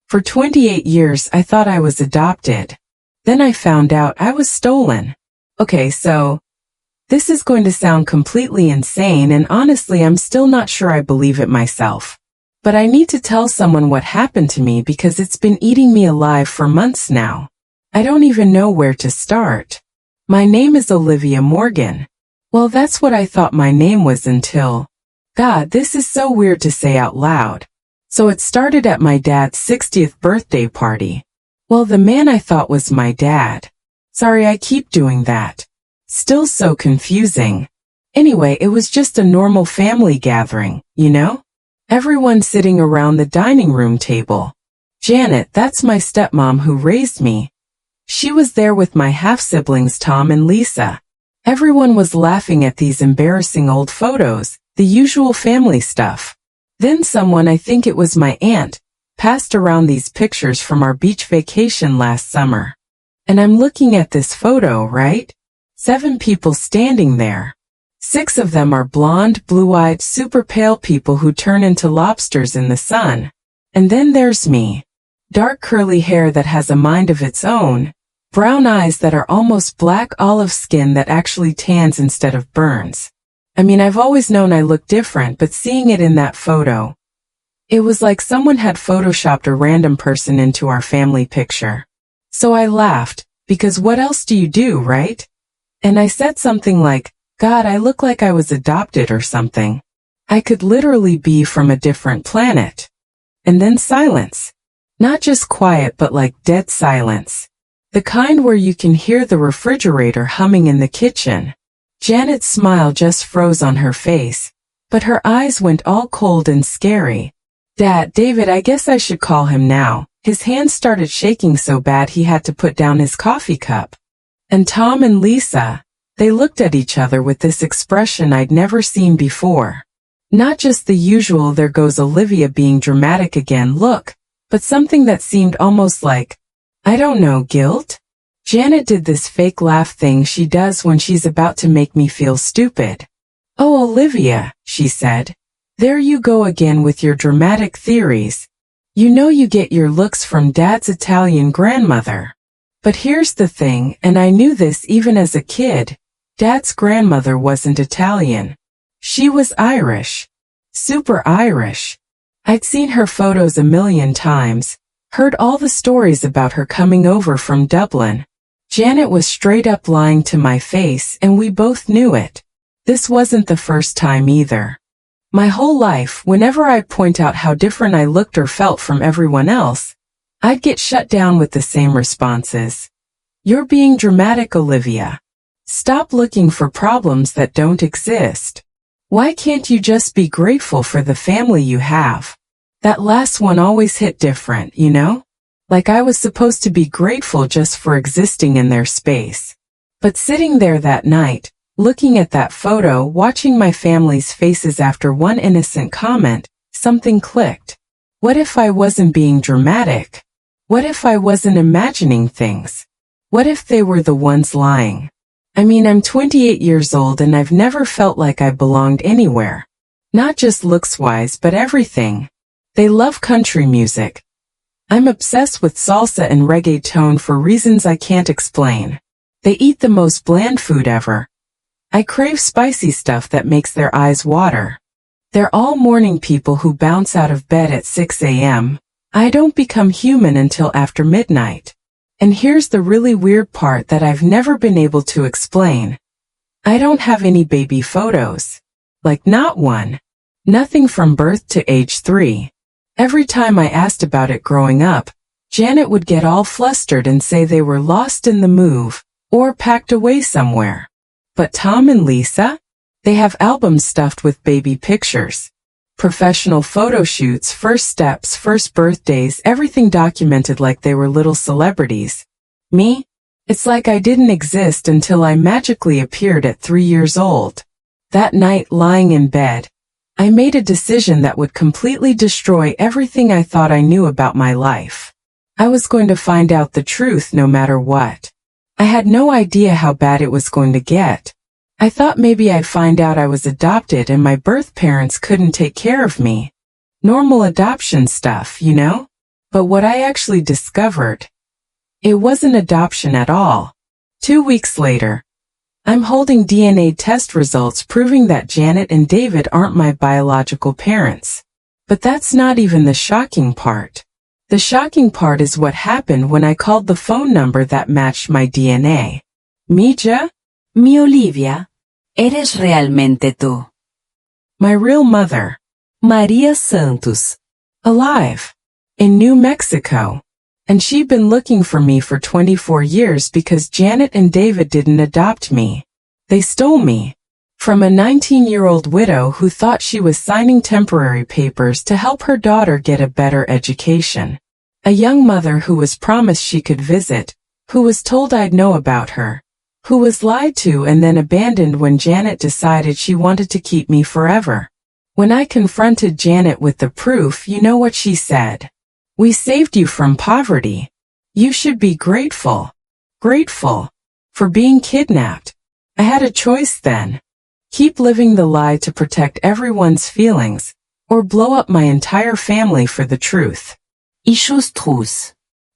For 28 years I thought I was adopted. Then I found out I was stolen. Okay, so this is going to sound completely insane, and honestly I'm still not sure I believe it myself. But I need to tell someone what happened to me because it's been eating me alive for months now. I don't even know where to start. My name is Olivia Morgan. Well, that's what I thought my name was until... God, this is so weird to say out loud. So it started at my dad's 60th birthday party. Well, the man I thought was my dad. Sorry, I keep doing that. Still so confusing. Anyway, it was just a normal family gathering, you know? Everyone sitting around the dining room table. Janet, that's my stepmom who raised me. She was there with my half-siblings Tom and Lisa. Everyone was laughing at these embarrassing old photos, the usual family stuff. Then someone, I think it was my aunt, passed around these pictures from our beach vacation last summer. And I'm looking at this photo, right? 7 people standing there. 6 of them are blonde, blue-eyed, super pale people who turn into lobsters in the sun. And then there's me. Dark curly hair that has a mind of its own. Brown eyes that are almost black, olive skin that actually tans instead of burns. I mean, I've always known I look different, but seeing it in that photo, it was like someone had photoshopped a random person into our family picture. So I laughed, because what else do you do, right? And I said something like, God, I look like I was adopted or something. I could literally be from a different planet. And then silence. Not just quiet, but like dead silence. The kind where you can hear the refrigerator humming in the kitchen. Janet's smile just froze on her face, but her eyes went all cold and scary. Dad, David, I guess I should call him now. His hands started shaking so bad he had to put down his coffee cup. And Tom and Lisa, they looked at each other with this expression I'd never seen before. Not just the usual there goes Olivia being dramatic again look, but something that seemed almost like, I don't know, guilt? Janet did this fake laugh thing she does when she's about to make me feel stupid. Oh, Olivia, she said. There you go again with your dramatic theories. You know you get your looks from Dad's Italian grandmother. But here's the thing, and I knew this even as a kid, Dad's grandmother wasn't Italian. She was Irish. Super Irish. I'd seen her photos a million times, heard all the stories about her coming over from Dublin. Janet was straight up lying to my face, and we both knew it. This wasn't the first time either. My whole life, whenever I'd point out how different I looked or felt from everyone else, I'd get shut down with the same responses. You're being dramatic, Olivia. Stop looking for problems that don't exist. Why can't you just be grateful for the family you have? That last one always hit different, you know? Like I was supposed to be grateful just for existing in their space. But sitting there that night, looking at that photo, watching my family's faces after one innocent comment, something clicked. What if I wasn't being dramatic? What if I wasn't imagining things? What if they were the ones lying? I mean, I'm 28 years old and I've never felt like I belonged anywhere. Not just looks-wise, but everything. They love country music. I'm obsessed with salsa and reggaeton for reasons I can't explain. They eat the most bland food ever. I crave spicy stuff that makes their eyes water. They're all morning people who bounce out of bed at 6 a.m. I don't become human until after midnight. And here's the really weird part that I've never been able to explain. I don't have any baby photos. Like not one. Nothing from birth to age 3. Every time I asked about it growing up, Janet would get all flustered and say they were lost in the move, or packed away somewhere. But Tom and Lisa? They have albums stuffed with baby pictures. Professional photo shoots, first steps, first birthdays, everything documented like they were little celebrities. Me? It's like I didn't exist until I magically appeared at 3 years old. That night, lying in bed, I made a decision that would completely destroy everything I thought I knew about my life. I was going to find out the truth no matter what. I had no idea how bad it was going to get. I thought maybe I'd find out I was adopted and my birth parents couldn't take care of me. Normal adoption stuff, you know? But what I actually discovered, it wasn't adoption at all. 2 weeks later, I'm holding DNA test results proving that Janet and David aren't my biological parents. But that's not even the shocking part. The shocking part is what happened when I called the phone number that matched my DNA. Mija? Mi Olivia, eres realmente tú. My real mother. Maria Santos. Alive. In New Mexico. And she'd been looking for me for 24 years because Janet and David didn't adopt me. They stole me. From a 19-year-old widow who thought she was signing temporary papers to help her daughter get a better education. A young mother who was promised she could visit, who was told I'd know about her, who was lied to and then abandoned when Janet decided she wanted to keep me forever. When I confronted Janet with the proof, you know what she said? We saved you from poverty. You should be grateful. Grateful. For being kidnapped. I had a choice then. Keep living the lie to protect everyone's feelings, or blow up my entire family for the truth. Issues.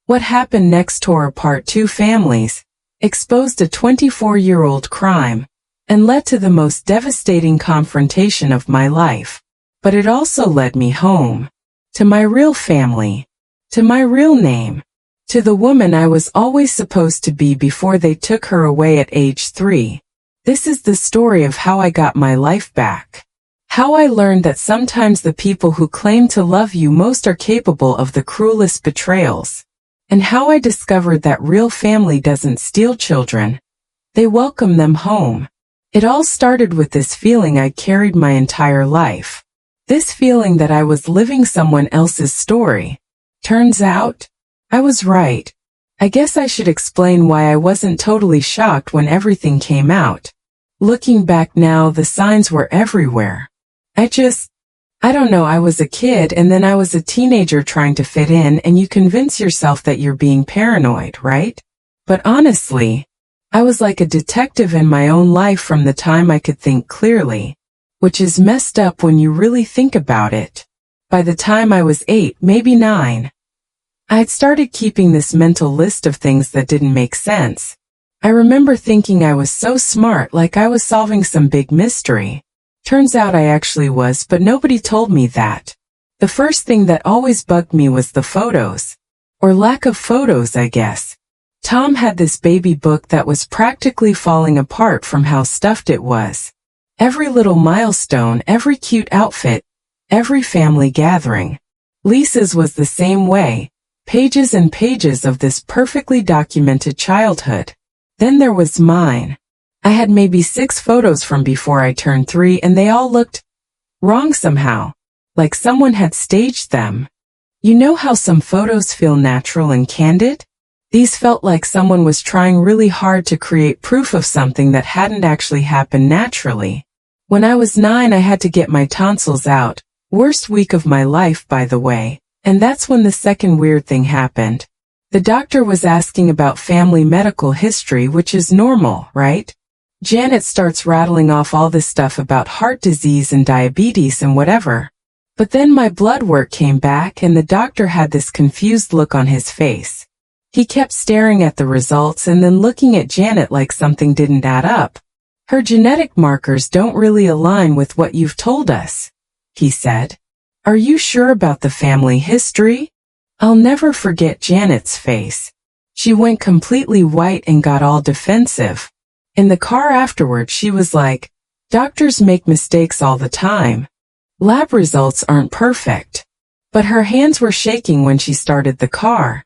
What happened next tore apart two families, exposed a 24-year-old crime, and led to the most devastating confrontation of my life. But it also led me home. To my real family. To my real name. To the woman I was always supposed to be before they took her away at age 3. This is the story of how I got my life back. How I learned that sometimes the people who claim to love you most are capable of the cruelest betrayals. And how I discovered that real family doesn't steal children. They welcome them home. It all started with this feeling I carried my entire life. This feeling that I was living someone else's story. Turns out, I was right. I guess I should explain why I wasn't totally shocked when everything came out. Looking back now, the signs were everywhere. I don't know, I was a kid and then I was a teenager trying to fit in, and you convince yourself that you're being paranoid, right? But honestly, I was like a detective in my own life from the time I could think clearly. Which is messed up when you really think about it. By the time I was 8, maybe 9, I'd started keeping this mental list of things that didn't make sense. I remember thinking I was so smart, like I was solving some big mystery. Turns out I actually was, but nobody told me that. The first thing that always bugged me was the photos. Or lack of photos, I guess. Tom had this baby book that was practically falling apart from how stuffed it was. Every little milestone, every cute outfit, every family gathering. Lisa's was the same way. Pages and pages of this perfectly documented childhood. Then there was mine. I had maybe 6 photos from before I turned 3 and they all looked wrong somehow. Like someone had staged them. You know how some photos feel natural and candid? These felt like someone was trying really hard to create proof of something that hadn't actually happened naturally. When I was 9, I had to get my tonsils out. Worst week of my life, by the way. And that's when the second weird thing happened. The doctor was asking about family medical history, which is normal, right? Janet starts rattling off all this stuff about heart disease and diabetes and whatever. But then my blood work came back and the doctor had this confused look on his face. He kept staring at the results and then looking at Janet like something didn't add up. Her genetic markers don't really align with what you've told us, he said. Are you sure about the family history? I'll never forget Janet's face. She went completely white and got all defensive. In the car afterward, she was like, doctors make mistakes all the time. Lab results aren't perfect. But her hands were shaking when she started the car.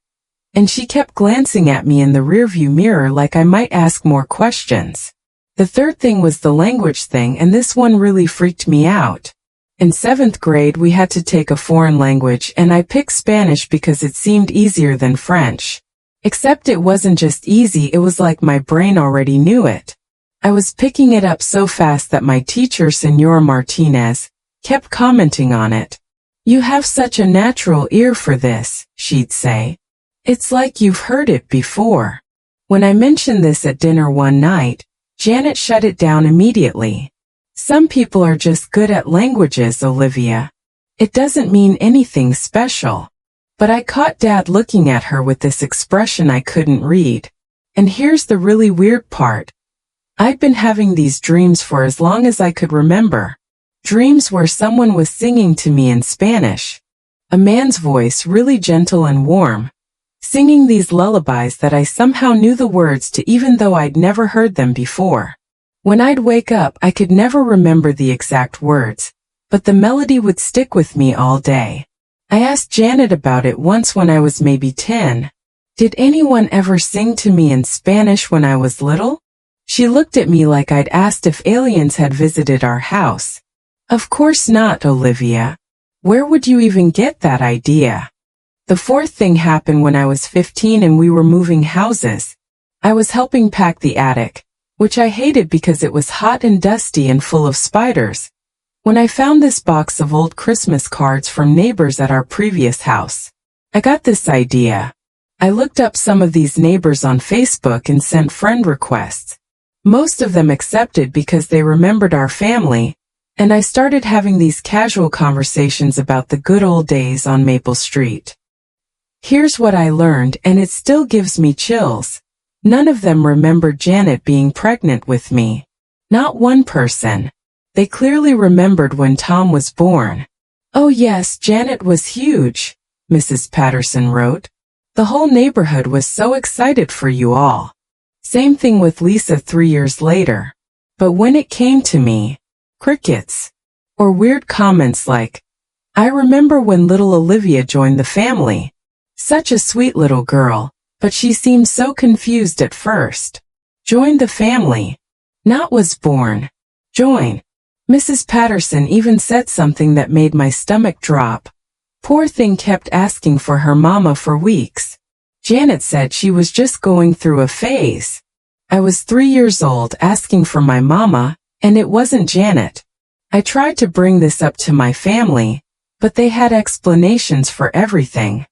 And she kept glancing at me in the rearview mirror like I might ask more questions. The third thing was the language thing, and this one really freaked me out. In 7th grade, we had to take a foreign language, and I picked Spanish because it seemed easier than French. Except it wasn't just easy, it was like my brain already knew it. I was picking it up so fast that my teacher, Senora Martinez, kept commenting on it. You have such a natural ear for this, she'd say. It's like you've heard it before. When I mentioned this at dinner one night, Janet shut it down immediately. Some people are just good at languages, Olivia. It doesn't mean anything special. But I caught Dad looking at her with this expression I couldn't read. And here's the really weird part. I'd been having these dreams for as long as I could remember. Dreams where someone was singing to me in Spanish. A man's voice, really gentle and warm, singing these lullabies that I somehow knew the words to even though I'd never heard them before. When I'd wake up, I could never remember the exact words, but the melody would stick with me all day. I asked Janet about it once when I was maybe 10. Did anyone ever sing to me in Spanish when I was little? She looked at me like I'd asked if aliens had visited our house. Of course not, Olivia. Where would you even get that idea? The fourth thing happened when I was 15 and we were moving houses. I was helping pack the attic, which I hated because it was hot and dusty and full of spiders, when I found this box of old Christmas cards from neighbors at our previous house. I got this idea. I looked up some of these neighbors on Facebook and sent friend requests. Most of them accepted because they remembered our family, and I started having these casual conversations about the good old days on Maple Street. Here's what I learned, and it still gives me chills. None of them remembered Janet being pregnant with me. Not one person. They clearly remembered when Tom was born. Oh yes, Janet was huge, Mrs. Patterson wrote. The whole neighborhood was so excited for you all. Same thing with Lisa 3 years later. But when it came to me, crickets. Or weird comments like, I remember when little Olivia joined the family. Such a sweet little girl, but she seemed so confused at first. Joined the family. Not was born. Join. Mrs. Patterson even said something that made my stomach drop. Poor thing kept asking for her mama for weeks. Janet said she was just going through a phase. I was 3 years old asking for my mama, and it wasn't Janet. I tried to bring this up to my family, but they had explanations for everything.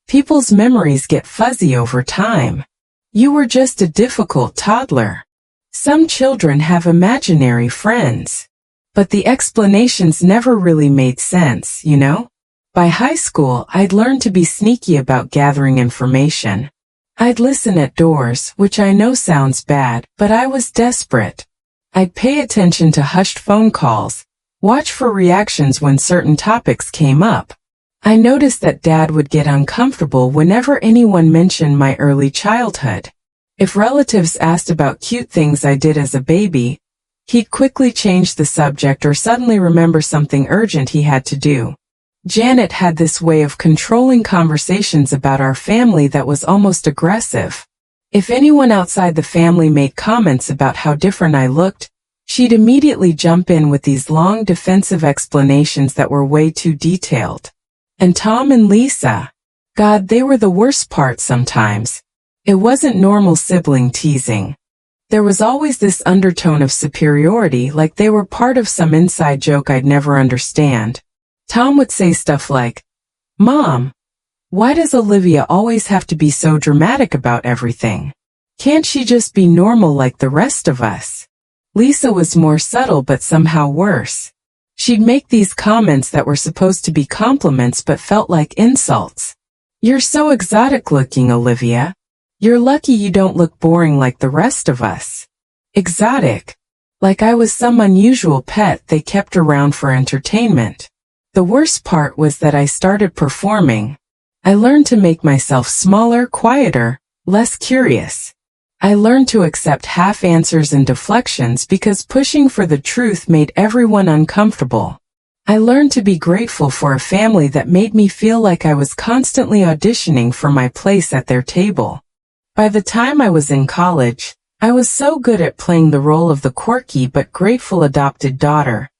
People's memories get fuzzy over time. You were just a difficult toddler. Some children have imaginary friends. But the explanations never really made sense, you know? By high school, I'd learned to be sneaky about gathering information. I'd listen at doors, which I know sounds bad, but I was desperate. I'd pay attention to hushed phone calls, watch for reactions when certain topics came up. I noticed that Dad would get uncomfortable whenever anyone mentioned my early childhood. If relatives asked about cute things I did as a baby, he'd quickly change the subject or suddenly remember something urgent he had to do. Janet had this way of controlling conversations about our family that was almost aggressive. If anyone outside the family made comments about how different I looked, she'd immediately jump in with these long defensive explanations that were way too detailed. And Tom and Lisa, God, they were the worst part sometimes. It wasn't normal sibling teasing. There was always this undertone of superiority, like they were part of some inside joke I'd never understand. Tom would say stuff like, Mom, why does Olivia always have to be so dramatic about everything? Can't she just be normal like the rest of us? Lisa was more subtle but somehow worse. She'd make these comments that were supposed to be compliments but felt like insults. You're so exotic looking, Olivia. You're lucky you don't look boring like the rest of us. Exotic. Like I was some unusual pet they kept around for entertainment. The worst part was that I started performing. I learned to make myself smaller, quieter, less curious. I learned to accept half answers and deflections because pushing for the truth made everyone uncomfortable. I learned to be grateful for a family that made me feel like I was constantly auditioning for my place at their table. By the time I was in college, I was so good at playing the role of the quirky but grateful adopted daughter,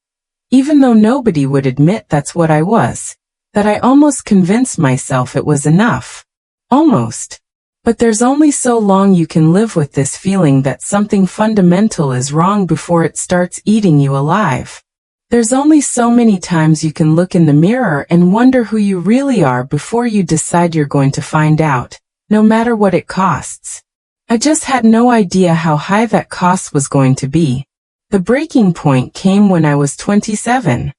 even though nobody would admit that's what I was, that I almost convinced myself it was enough. Almost. But there's only so long you can live with this feeling that something fundamental is wrong before it starts eating you alive. There's only so many times you can look in the mirror and wonder who you really are before you decide you're going to find out, no matter what it costs. I just had no idea how high that cost was going to be. The breaking point came when I was 27.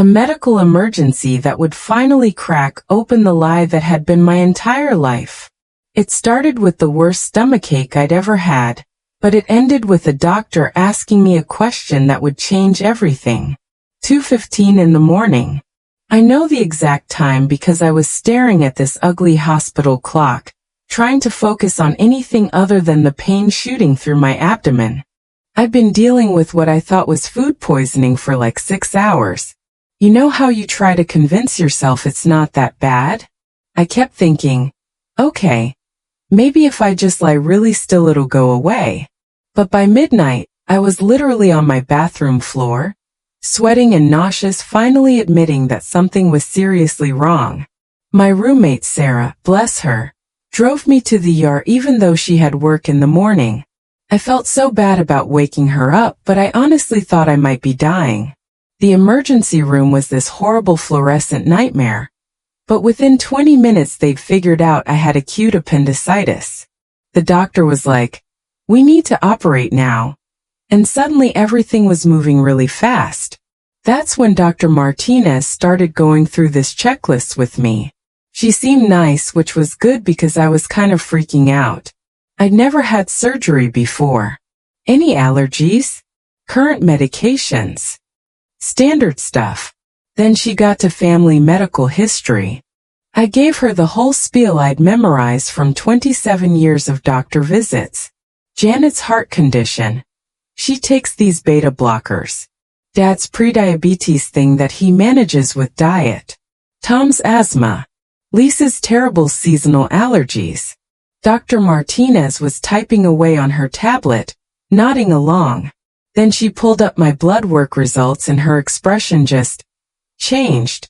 A medical emergency that would finally crack open the lie that had been my entire life. It started with the worst stomachache I'd ever had, but it ended with a doctor asking me a question that would change everything. 2:15 in the morning. I know the exact time because I was staring at this ugly hospital clock, trying to focus on anything other than the pain shooting through my abdomen. I'd been dealing with what I thought was food poisoning for like 6 hours. You know how you try to convince yourself it's not that bad? I kept thinking, okay, maybe if I just lie really still it'll go away. But by midnight, I was literally on my bathroom floor, sweating and nauseous, finally admitting that something was seriously wrong. My roommate Sarah, bless her, drove me to the ER even though she had work in the morning. I felt so bad about waking her up, but I honestly thought I might be dying. The emergency room was this horrible fluorescent nightmare. But within 20 minutes they'd figured out I had acute appendicitis. The doctor was like, "We need to operate now." And suddenly everything was moving really fast. That's when Dr. Martinez started going through this checklist with me. She seemed nice, which was good because I was kind of freaking out. I'd never had surgery before. Any allergies? Current medications? Standard stuff. Then she got to family medical history. I gave her the whole spiel I'd memorized from 27 years of doctor visits. Janet's heart condition. She takes these beta blockers. Dad's prediabetes thing that he manages with diet. Tom's asthma. Lisa's terrible seasonal allergies. Dr. Martinez was typing away on her tablet, nodding along. Then she pulled up my blood work results and her expression just changed.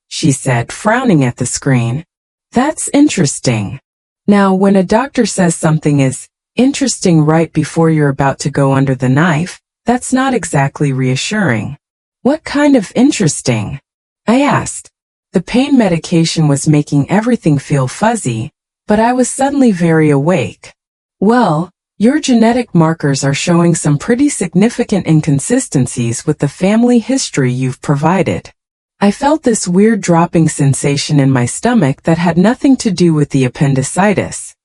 She said, frowning at the screen. That's interesting. Now, when a doctor says something is interesting right before you're about to go under the knife, that's not exactly reassuring. What kind of interesting? I asked. The pain medication was making everything feel fuzzy, but I was suddenly very awake. Well, your genetic markers are showing some pretty significant inconsistencies with the family history you've provided. I felt this weird dropping sensation in my stomach that had nothing to do with the appendicitis.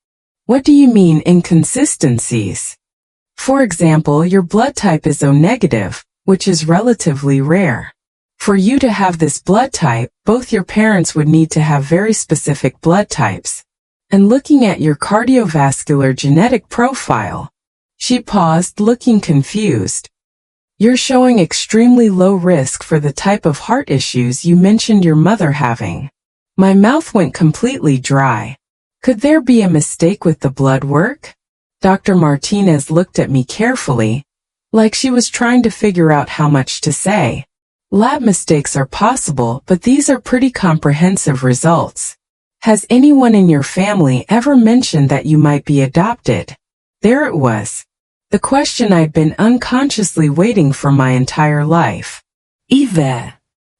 What do you mean inconsistencies? For example, your blood type is O negative, which is relatively rare. For you to have this blood type, both your parents would need to have very specific blood types. And looking at your cardiovascular genetic profile. She paused, looking confused. You're showing extremely low risk for the type of heart issues you mentioned your mother having. My mouth went completely dry. Could there be a mistake with the blood work? Dr. Martinez looked at me carefully, like she was trying to figure out how much to say. Lab mistakes are possible, but these are pretty comprehensive results. Has anyone in your family ever mentioned that you might be adopted? There it was. The question I'd been unconsciously waiting for my entire life. Eva.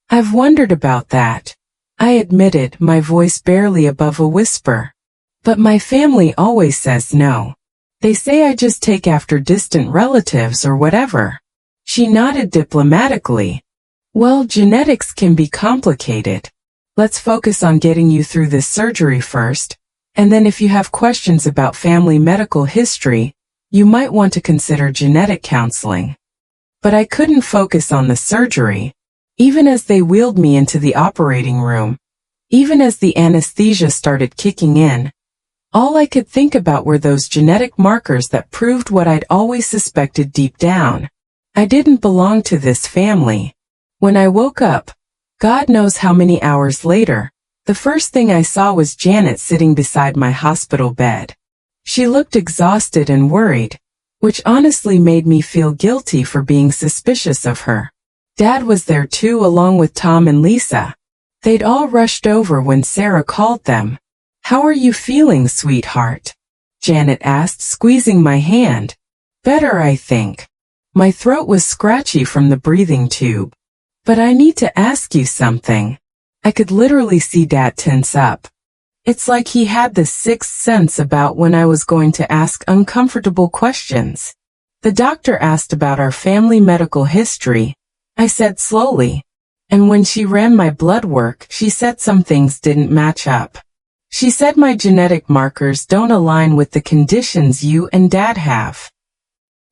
I've wondered about that. I admitted, my voice barely above a whisper. But my family always says no. They say I just take after distant relatives or whatever. She nodded diplomatically. Well, genetics can be complicated. Let's focus on getting you through this surgery first, and then if you have questions about family medical history, you might want to consider genetic counseling. But I couldn't focus on the surgery. Even as they wheeled me into the operating room, even as the anesthesia started kicking in, all I could think about were those genetic markers that proved what I'd always suspected deep down. I didn't belong to this family. When I woke up, God knows how many hours later, the first thing I saw was Janet sitting beside my hospital bed. She looked exhausted and worried, which honestly made me feel guilty for being suspicious of her. Dad was there too, along with Tom and Lisa. They'd all rushed over when Sarah called them. "How are you feeling, sweetheart?" Janet asked, squeezing my hand. "Better, I think. My throat was scratchy from the breathing tube. But I need to ask you something." I could literally see Dad tense up. It's like he had this sixth sense about when I was going to ask uncomfortable questions. The doctor asked about our family medical history. I said slowly, And when she ran my blood work, she said some things didn't match up. She said my genetic markers don't align with the conditions you and Dad have.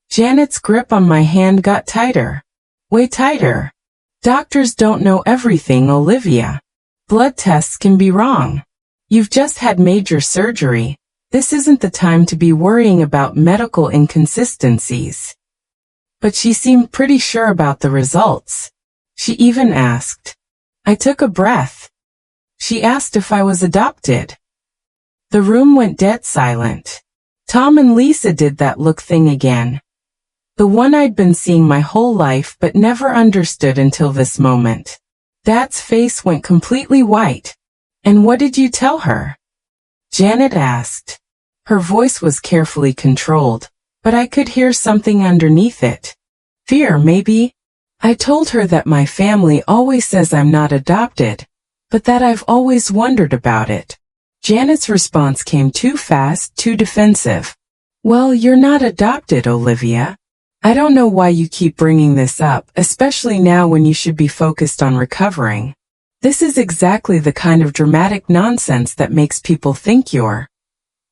Janet's grip on my hand got tighter. Way tighter. Doctors don't know everything, Olivia. Blood tests can be wrong. You've just had major surgery. This isn't the time to be worrying about medical inconsistencies. But she seemed pretty sure about the results. She even asked. I took a breath. She asked if I was adopted. The room went dead silent. Tom and Lisa did that look thing again. The one I'd been seeing my whole life but never understood until this moment. Dad's face went completely white. And what did you tell her? Janet asked. Her voice was carefully controlled, but I could hear something underneath it. Fear, maybe? I told her that my family always says I'm not adopted, but that I've always wondered about it. Janet's response came too fast, too defensive. Well, you're not adopted, Olivia. I don't know why you keep bringing this up, especially now when you should be focused on recovering. This is exactly the kind of dramatic nonsense that makes people think you're.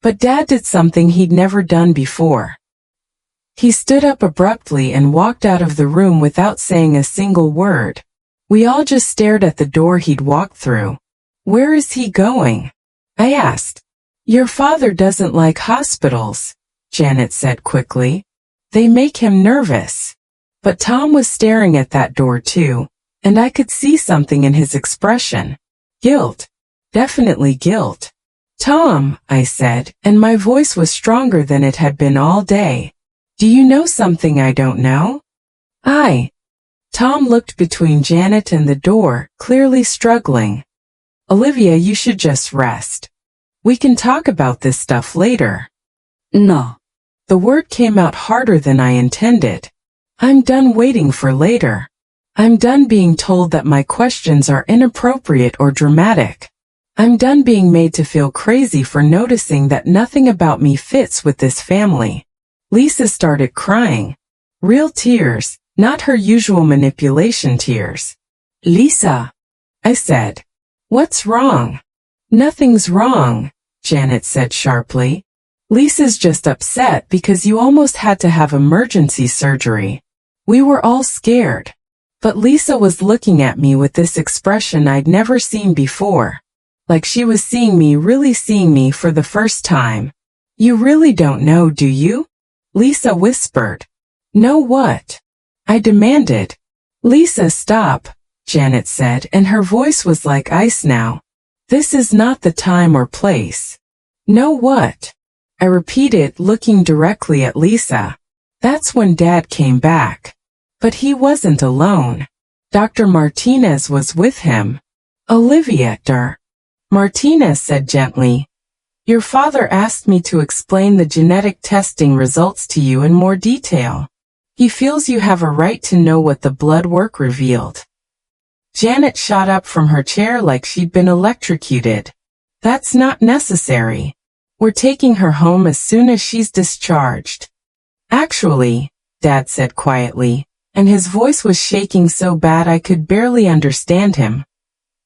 But Dad did something he'd never done before. He stood up abruptly and walked out of the room without saying a single word. We all just stared at the door he'd walked through. Where is he going? I asked. Your father doesn't like hospitals, Janet said quickly. They make him nervous. But Tom was staring at that door too, and I could see something in his expression. Guilt. Definitely guilt. Tom, I said, and my voice was stronger than it had been all day. Do you know something I don't know? Tom looked between Janet and the door, clearly struggling. Olivia, you should just rest. We can talk about this stuff later. No. The word came out harder than I intended. I'm done waiting for later. I'm done being told that my questions are inappropriate or dramatic. I'm done being made to feel crazy for noticing that nothing about me fits with this family. Lisa started crying. Real tears, not her usual manipulation tears. Lisa, I said. What's wrong? Nothing's wrong, Janet said sharply. Lisa's just upset because you almost had to have emergency surgery. We were all scared. But Lisa was looking at me with this expression I'd never seen before. Like she was really seeing me for the first time. You really don't know, do you? Lisa whispered. Know what? I demanded. Lisa, stop, Janet said, and her voice was like ice now. This is not the time or place. Know what? I repeated, looking directly at Lisa. That's when Dad came back. But he wasn't alone. Dr. Martinez was with him. Olivia, Martinez said gently. Your father asked me to explain the genetic testing results to you in more detail. He feels you have a right to know what the blood work revealed. Janet shot up from her chair like she'd been electrocuted. That's not necessary. We're taking her home as soon as she's discharged. Actually, Dad said quietly, and his voice was shaking so bad I could barely understand him.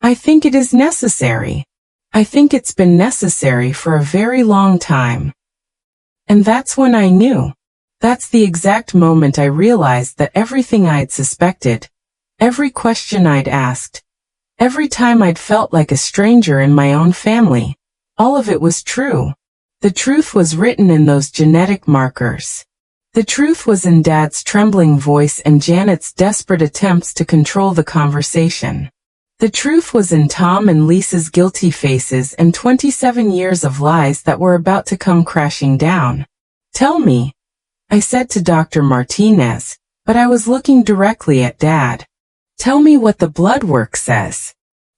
I think it is necessary. I think it's been necessary for a very long time. And that's when I knew. That's the exact moment I realized that everything I'd suspected, every question I'd asked, every time I'd felt like a stranger in my own family, all of it was true. The truth was written in those genetic markers. The truth was in Dad's trembling voice and Janet's desperate attempts to control the conversation. The truth was in Tom and Lisa's guilty faces and 27 years of lies that were about to come crashing down. Tell me, I said to Dr. Martinez, but I was looking directly at Dad. Tell me what the blood work says.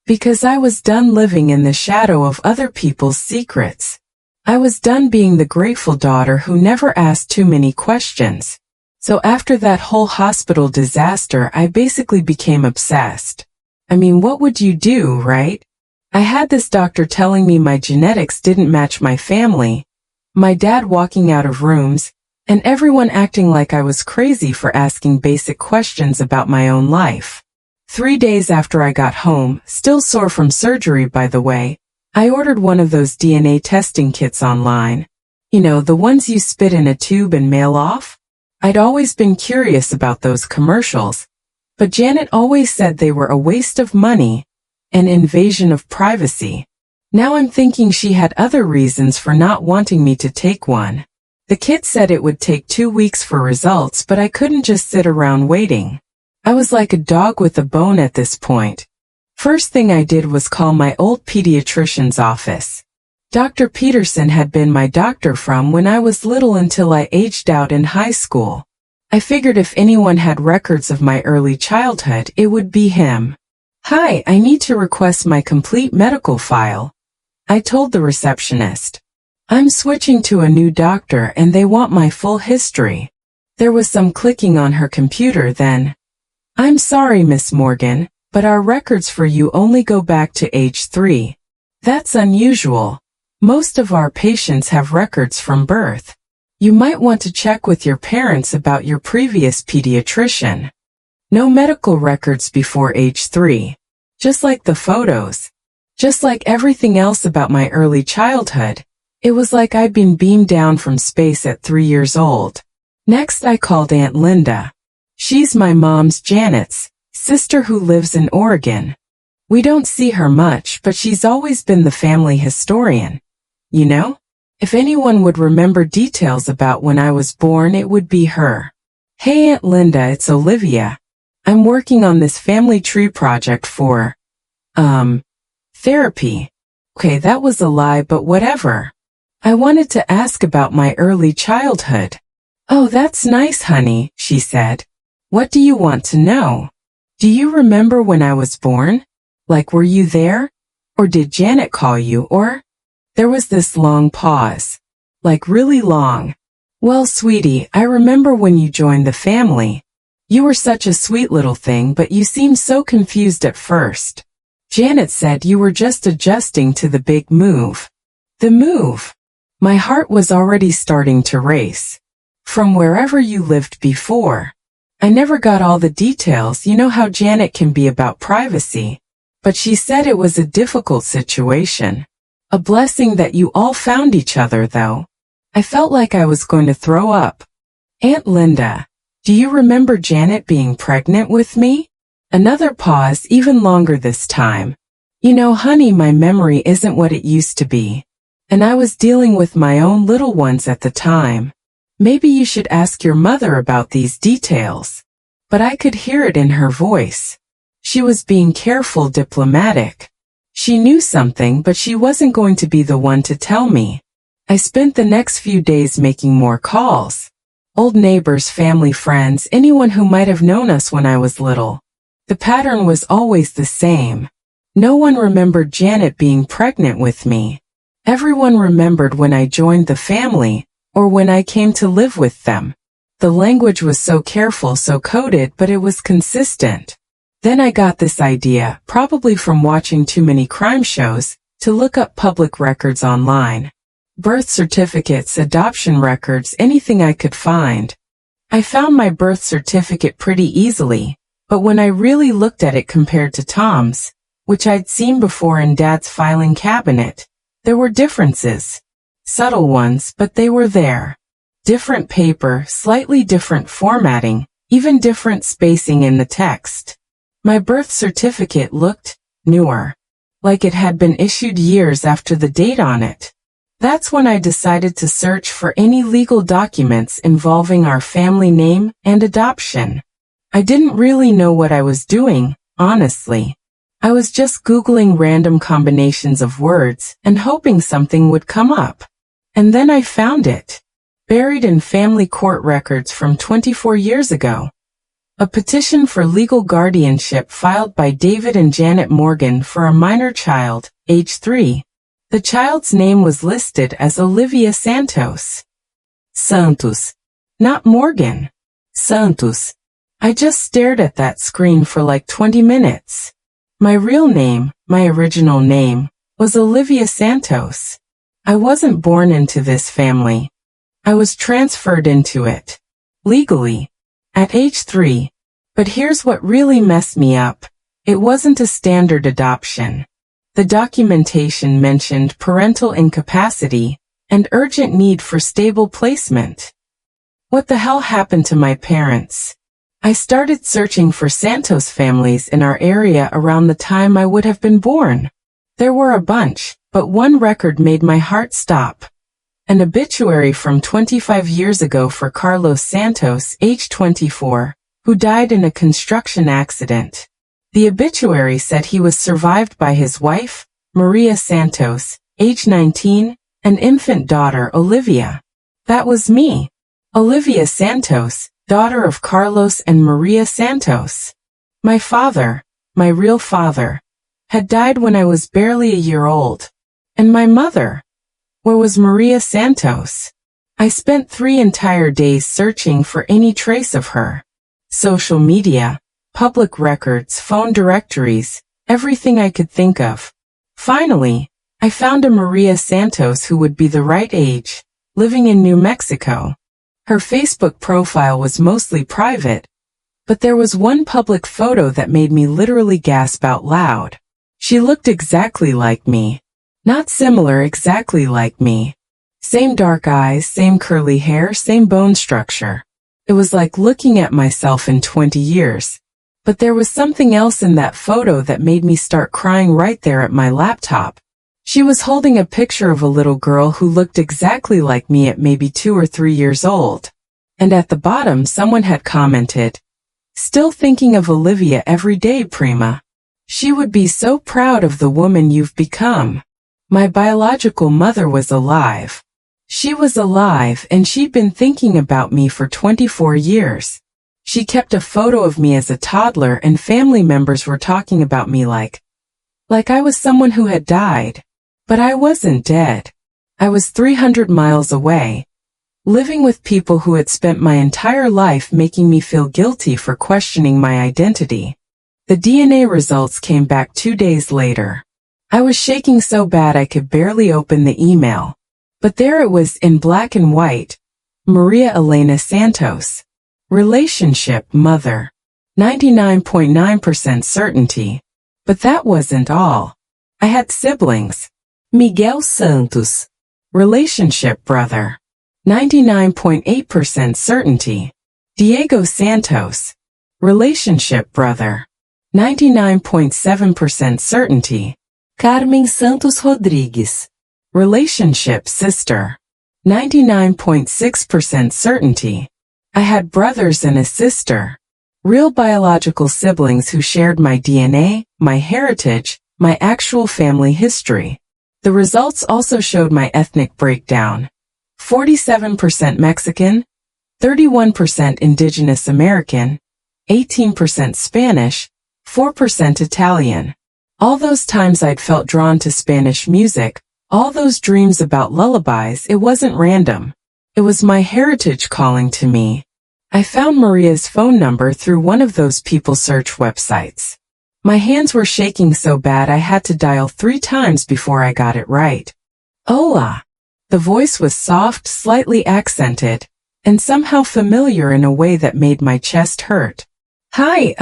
Because I was done living in the shadow of other people's secrets. I was done being the grateful daughter who never asked too many questions. So after that whole hospital disaster, I basically became obsessed. I mean, what would you do, right? I had this doctor telling me my genetics didn't match my family, my dad walking out of rooms, and everyone acting like I was crazy for asking basic questions about my own life. 3 days after I got home, still sore from surgery by the way, I ordered one of those DNA testing kits online. You know, the ones you spit in a tube and mail off? I'd always been curious about those commercials, but Janet always said they were a waste of money, an invasion of privacy. Now I'm thinking she had other reasons for not wanting me to take one. The kit said it would take 2 weeks for results, but I couldn't just sit around waiting. I was like a dog with a bone at this point. First thing I did was call my old pediatrician's office. Dr. Peterson had been my doctor from when I was little until I aged out in high school. I figured if anyone had records of my early childhood, it would be him. "Hi, I need to request my complete medical file," I told the receptionist. "I'm switching to a new doctor and they want my full history." There was some clicking on her computer then. "I'm sorry, Miss Morgan, but our records for you only go back to age 3. That's unusual. Most of our patients have records from birth. You might want to check with your parents about your previous pediatrician. No medical records before age 3. Just like the photos. Just like everything else about my early childhood, it was like I'd been beamed down from space at 3 years old." Next I called Aunt Linda. She's my mom's Janet's sister who lives in Oregon. We don't see her much, but she's always been the family historian. You know? If anyone would remember details about when I was born, it would be her. "Hey Aunt Linda, it's Olivia. I'm working on this family tree project for, therapy." Okay, that was a lie, but whatever. "I wanted to ask about my early childhood." "Oh, that's nice, honey," she said. "What do you want to know? Do you remember when I was born? Like, were you there? Or did Janet call you, or?" There was this long pause. Like really long. "Well, sweetie, I remember when you joined the family. You were such a sweet little thing, but you seemed so confused at first. Janet said you were just adjusting to the big move." The move. My heart was already starting to race. "From wherever you lived before." I never got all the details. You know how Janet can be about privacy. But she said it was a difficult situation. A blessing that you all found each other, though. I felt like I was going to throw up. "Aunt Linda, do you remember Janet being pregnant with me?" Another pause, even longer this time. "You know, honey, my memory isn't what it used to be. And I was dealing with my own little ones at the time. Maybe you should ask your mother about these details." But I could hear it in her voice. She was being careful, diplomatic. She knew something, but she wasn't going to be the one to tell me. I spent the next few days making more calls. Old neighbors, family, friends, anyone who might have known us when I was little. The pattern was always the same. No one remembered Janet being pregnant with me. Everyone remembered when I joined the family, or when I came to live with them. The language was so careful, so coded, but it was consistent. Then I got this idea, probably from watching too many crime shows, to look up public records online. Birth certificates, adoption records, anything I could find. I found my birth certificate pretty easily, but when I really looked at it compared to Tom's, which I'd seen before in Dad's filing cabinet, there were differences. Subtle ones, but they were there. Different paper, slightly different formatting, even different spacing in the text. My birth certificate looked newer, like it had been issued years after the date on it. That's when I decided to search for any legal documents involving our family name and adoption. I didn't really know what I was doing, honestly. I was just Googling random combinations of words and hoping something would come up. And then I found it. Buried in family court records from 24 years ago. A petition for legal guardianship filed by David and Janet Morgan for a minor child, age 3. The child's name was listed as Olivia Santos. Santos. Not Morgan. Santos. I just stared at that screen for like 20 minutes. My real name, my original name, was Olivia Santos. I wasn't born into this family. I was transferred into it. Legally. At age 3. But here's what really messed me up. It wasn't a standard adoption. The documentation mentioned parental incapacity and urgent need for stable placement. What the hell happened to my parents? I started searching for Santos families in our area around the time I would have been born. There were a bunch, but one record made my heart stop. An obituary from 25 years ago for Carlos Santos, age 24, who died in a construction accident. The obituary said he was survived by his wife, Maria Santos, age 19, and infant daughter Olivia. That was me. Olivia Santos, daughter of Carlos and Maria Santos. My father, my real father, had died when I was barely a year old. And my mother, where was Maria Santos? I spent 3 entire days searching for any trace of her. Social media, public records, phone directories, everything I could think of. Finally, I found a Maria Santos who would be the right age, living in New Mexico. Her Facebook profile was mostly private, but there was one public photo that made me literally gasp out loud. She looked exactly like me. Not similar, exactly like me. Same dark eyes, same curly hair, same bone structure. It was like looking at myself in 20 years. But there was something else in that photo that made me start crying right there at my laptop. She was holding a picture of a little girl who looked exactly like me at maybe 2 or 3 years old. And at the bottom someone had commented, "Still thinking of Olivia every day, Prima. She would be so proud of the woman you've become." My biological mother was alive. She was alive and she'd been thinking about me for 24 years. She kept a photo of me as a toddler and family members were talking about me like I was someone who had died. But I wasn't dead. I was 300 miles away, living with people who had spent my entire life making me feel guilty for questioning my identity. The DNA results came back 2 days later. I was shaking so bad I could barely open the email. But there it was in black and white. Maria Elena Santos. Relationship, mother. 99.9% certainty. But that wasn't all. I had siblings. Miguel Santos. Relationship, brother. 99.8% certainty. Diego Santos. Relationship, brother. 99.7% certainty. Carmen Santos Rodrigues. Relationship, sister. 99.6% certainty. I had brothers and a sister. Real biological siblings who shared my DNA, my heritage, my actual family history. The results also showed my ethnic breakdown. 47% Mexican, 31% Indigenous American, 18% Spanish, 4% Italian. All those times I'd felt drawn to Spanish music, all those dreams about lullabies, it wasn't random. It was my heritage calling to me. I found Maria's phone number through one of those people search websites. My hands were shaking so bad I had to dial 3 times before I got it right. Hola. The voice was soft, slightly accented, and somehow familiar in a way that made my chest hurt. Hi,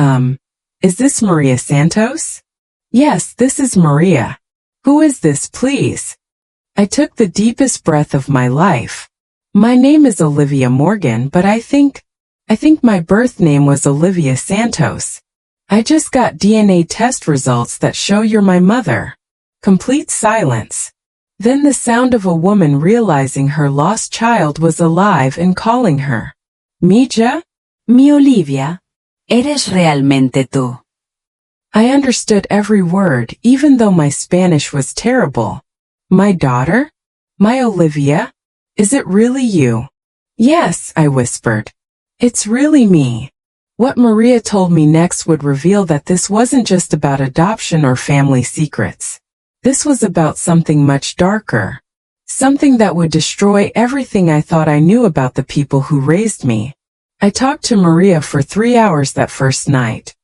is this Maria Santos? Yes, this is Maria. Who is this, please? I took the deepest breath of my life. My name is Olivia Morgan, but I think my birth name was Olivia Santos. I just got DNA test results that show you're my mother. Complete silence. Then the sound of a woman realizing her lost child was alive and calling her. Mija? Mi Olivia, eres realmente tú. I understood every word, even though my Spanish was terrible. My daughter? My Olivia? Is it really you? Yes, I whispered. It's really me. What Maria told me next would reveal that this wasn't just about adoption or family secrets. This was about something much darker. Something that would destroy everything I thought I knew about the people who raised me. I talked to Maria for 3 hours that first night.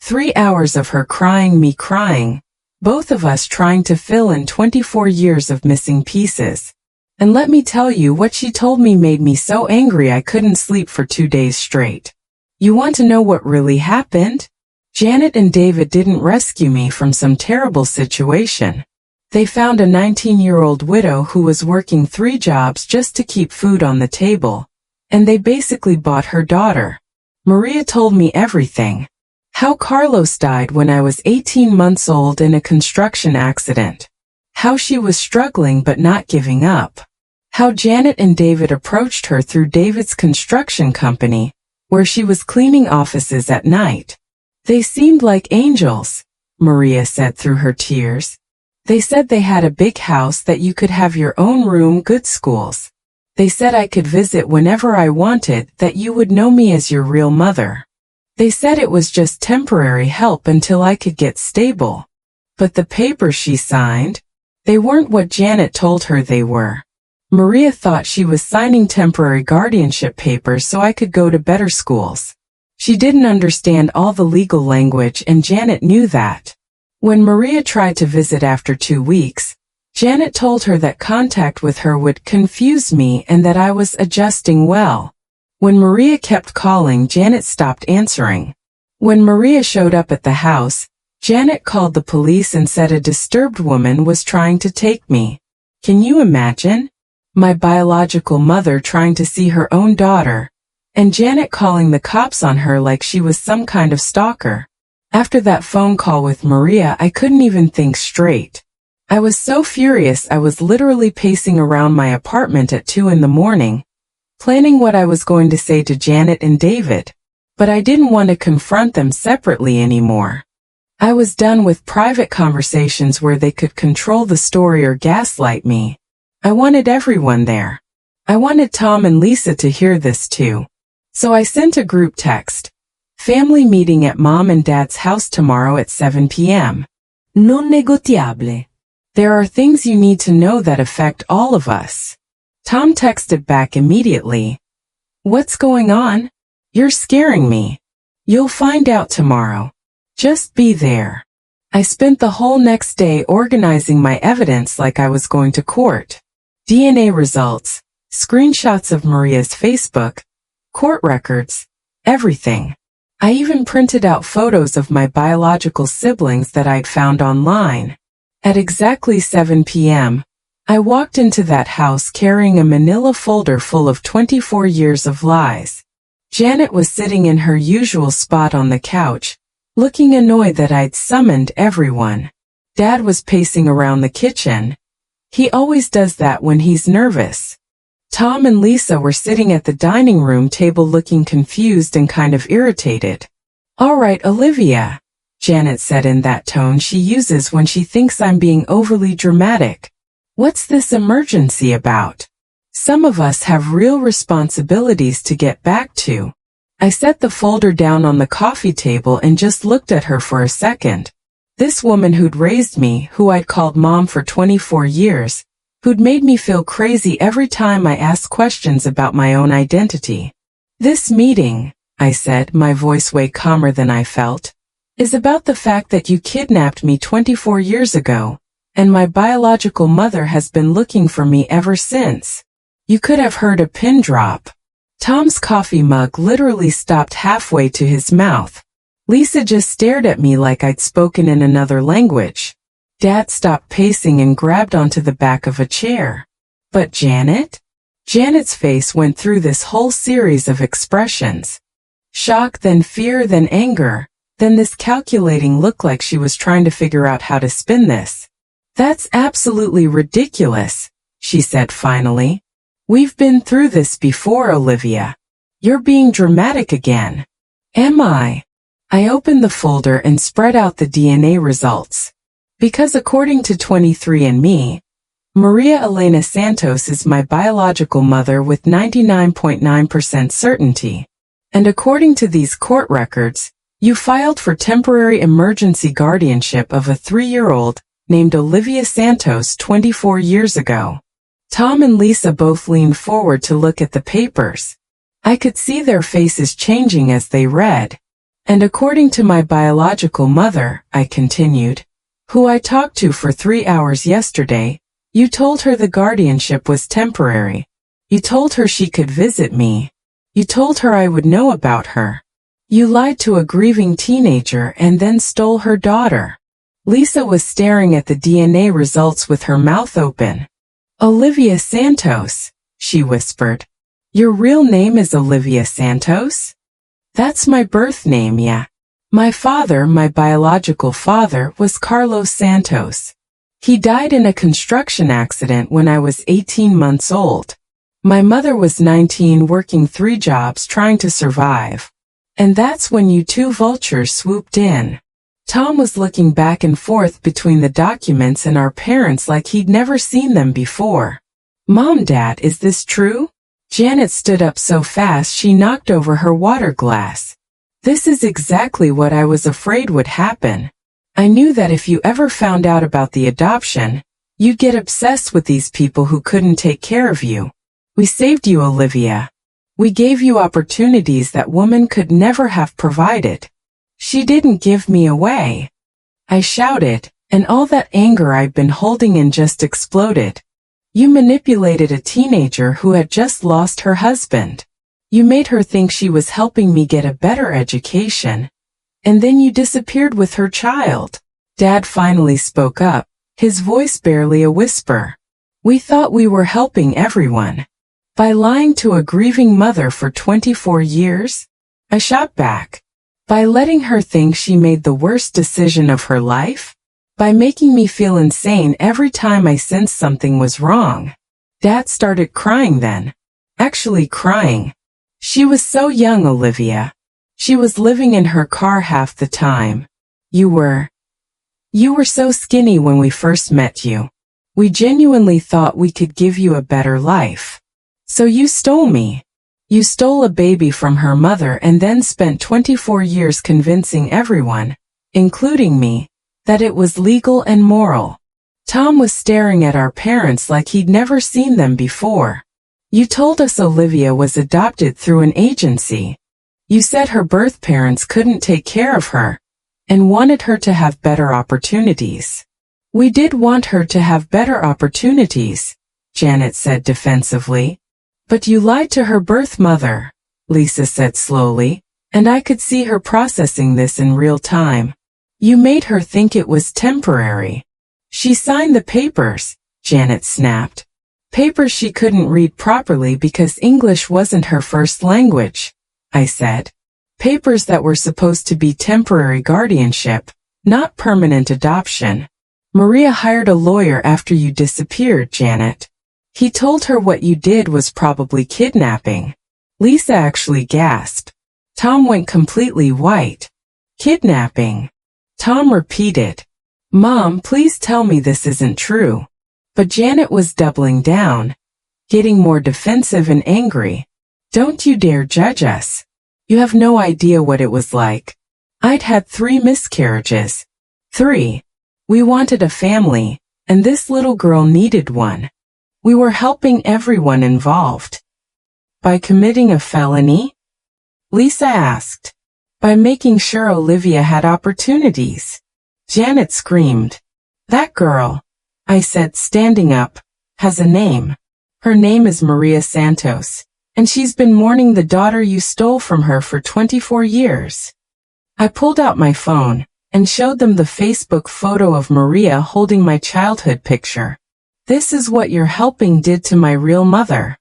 3 hours of her crying, me crying, both of us trying to fill in 24 years of missing pieces. And let me tell you, what she told me made me so angry I couldn't sleep for 2 days straight. You want to know what really happened? Janet and David didn't rescue me from some terrible situation. They found a 19-year-old widow who was working 3 jobs just to keep food on the table, and they basically bought her daughter. Maria told me everything. How Carlos died when I was 18 months old in a construction accident. How she was struggling but not giving up. How Janet and David approached her through David's construction company, where she was cleaning offices at night. They seemed like angels, Maria said through her tears. They said they had a big house that you could have your own room, good schools. They said I could visit whenever I wanted, that you would know me as your real mother. They said it was just temporary help until I could get stable. But the papers she signed, they weren't what Janet told her they were. Maria thought she was signing temporary guardianship papers so I could go to better schools. She didn't understand all the legal language, and Janet knew that. When Maria tried to visit after 2 weeks, Janet told her that contact with her would confuse me and that I was adjusting well. When Maria kept calling, Janet stopped answering. When Maria showed up at the house, Janet called the police and said a disturbed woman was trying to take me. Can you imagine? My biological mother trying to see her own daughter, and Janet calling the cops on her like she was some kind of stalker. After that phone call with Maria, I couldn't even think straight. I was so furious I was literally pacing around my apartment at 2 in the morning, planning what I was going to say to Janet and David, but I didn't want to confront them separately anymore. I was done with private conversations where they could control the story or gaslight me. I wanted everyone there. I wanted Tom and Lisa to hear this too. So I sent a group text. Family meeting at Mom and Dad's house tomorrow at 7 p.m. Non negotiable. There are things you need to know that affect all of us. Tom texted back immediately. What's going on? You're scaring me. You'll find out tomorrow. Just be there. I spent the whole next day organizing my evidence like I was going to court. DNA results, screenshots of Maria's Facebook, court records, everything. I even printed out photos of my biological siblings that I'd found online. At exactly 7 p.m., I walked into that house carrying a manila folder full of 24 years of lies. Janet was sitting in her usual spot on the couch, looking annoyed that I'd summoned everyone. Dad was pacing around the kitchen. He always does that when he's nervous. Tom and Lisa were sitting at the dining room table looking confused and kind of irritated. All right, Olivia, Janet said in that tone she uses when she thinks I'm being overly dramatic. What's this emergency about? Some of us have real responsibilities to get back to. I set the folder down on the coffee table and just looked at her for a second. This woman who'd raised me, who I'd called Mom for 24 years, who'd made me feel crazy every time I asked questions about my own identity. This meeting, I said, my voice way calmer than I felt, is about the fact that you kidnapped me 24 years ago, and my biological mother has been looking for me ever since. You could have heard a pin drop. Tom's coffee mug literally stopped halfway to his mouth. Lisa just stared at me like I'd spoken in another language. Dad stopped pacing and grabbed onto the back of a chair. But Janet? Janet's face went through this whole series of expressions. Shock, then fear, then anger, then this calculating look like she was trying to figure out how to spin this. That's absolutely ridiculous, she said finally. We've been through this before, Olivia. You're being dramatic again. Am I? I opened the folder and spread out the DNA results. Because according to 23andMe, Maria Elena Santos is my biological mother with 99.9% certainty. And according to these court records, you filed for temporary emergency guardianship of a 3-year-old named Olivia Santos 24 years ago. Tom and Lisa both leaned forward to look at the papers. I could see their faces changing as they read. And according to my biological mother, I continued, who I talked to for 3 hours yesterday, you told her the guardianship was temporary. You told her she could visit me. You told her I would know about her. You lied to a grieving teenager and then stole her daughter. Lisa was staring at the DNA results with her mouth open. Olivia Santos, she whispered. Your real name is Olivia Santos? That's my birth name, yeah. My father, my biological father, was Carlos Santos. He died in a construction accident when I was 18 months old. My mother was 19 working 3 jobs trying to survive. And that's when you two vultures swooped in. Tom was looking back and forth between the documents and our parents like he'd never seen them before. Mom, Dad, is this true? Janet stood up so fast she knocked over her water glass. This is exactly what I was afraid would happen. I knew that if you ever found out about the adoption, you'd get obsessed with these people who couldn't take care of you. We saved you, Olivia. We gave you opportunities that woman could never have provided. She didn't give me away. I shouted, and all that anger I'd been holding in just exploded. You manipulated a teenager who had just lost her husband. You made her think she was helping me get a better education. And then you disappeared with her child. Dad finally spoke up, his voice barely a whisper. We thought we were helping everyone. By lying to a grieving mother for 24 years? I shot back. By letting her think she made the worst decision of her life? By making me feel insane every time I sensed something was wrong. Dad started crying then. Actually crying. She was so young, Olivia. She was living in her car half the time. You were so skinny when we first met you. We genuinely thought we could give you a better life. So you stole me. You stole a baby from her mother and then spent 24 years convincing everyone, including me, that it was legal and moral. Tom was staring at our parents like he'd never seen them before. You told us Olivia was adopted through an agency. You said her birth parents couldn't take care of her and wanted her to have better opportunities. We did want her to have better opportunities, Janet said defensively. But you lied to her birth mother, Lisa said slowly, and I could see her processing this in real time. You made her think it was temporary. She signed the papers, Janet snapped. Papers she couldn't read properly because English wasn't her first language, I said. Papers that were supposed to be temporary guardianship, not permanent adoption. Maria hired a lawyer after you disappeared, Janet. He told her what you did was probably kidnapping. Lisa actually gasped. Tom went completely white. Kidnapping. Tom repeated. Mom, please tell me this isn't true. But Janet was doubling down, getting more defensive and angry. Don't you dare judge us. You have no idea what it was like. I'd had 3 miscarriages. 3. We wanted a family, and this little girl needed one. We were helping everyone involved. By committing a felony? Lisa asked. By making sure Olivia had opportunities. Janet screamed. That girl, I said standing up, has a name. Her name is Maria Santos, and she's been mourning the daughter you stole from her for 24 years. I pulled out my phone and showed them the Facebook photo of Maria holding my childhood picture. This is what your helping did to my real mother.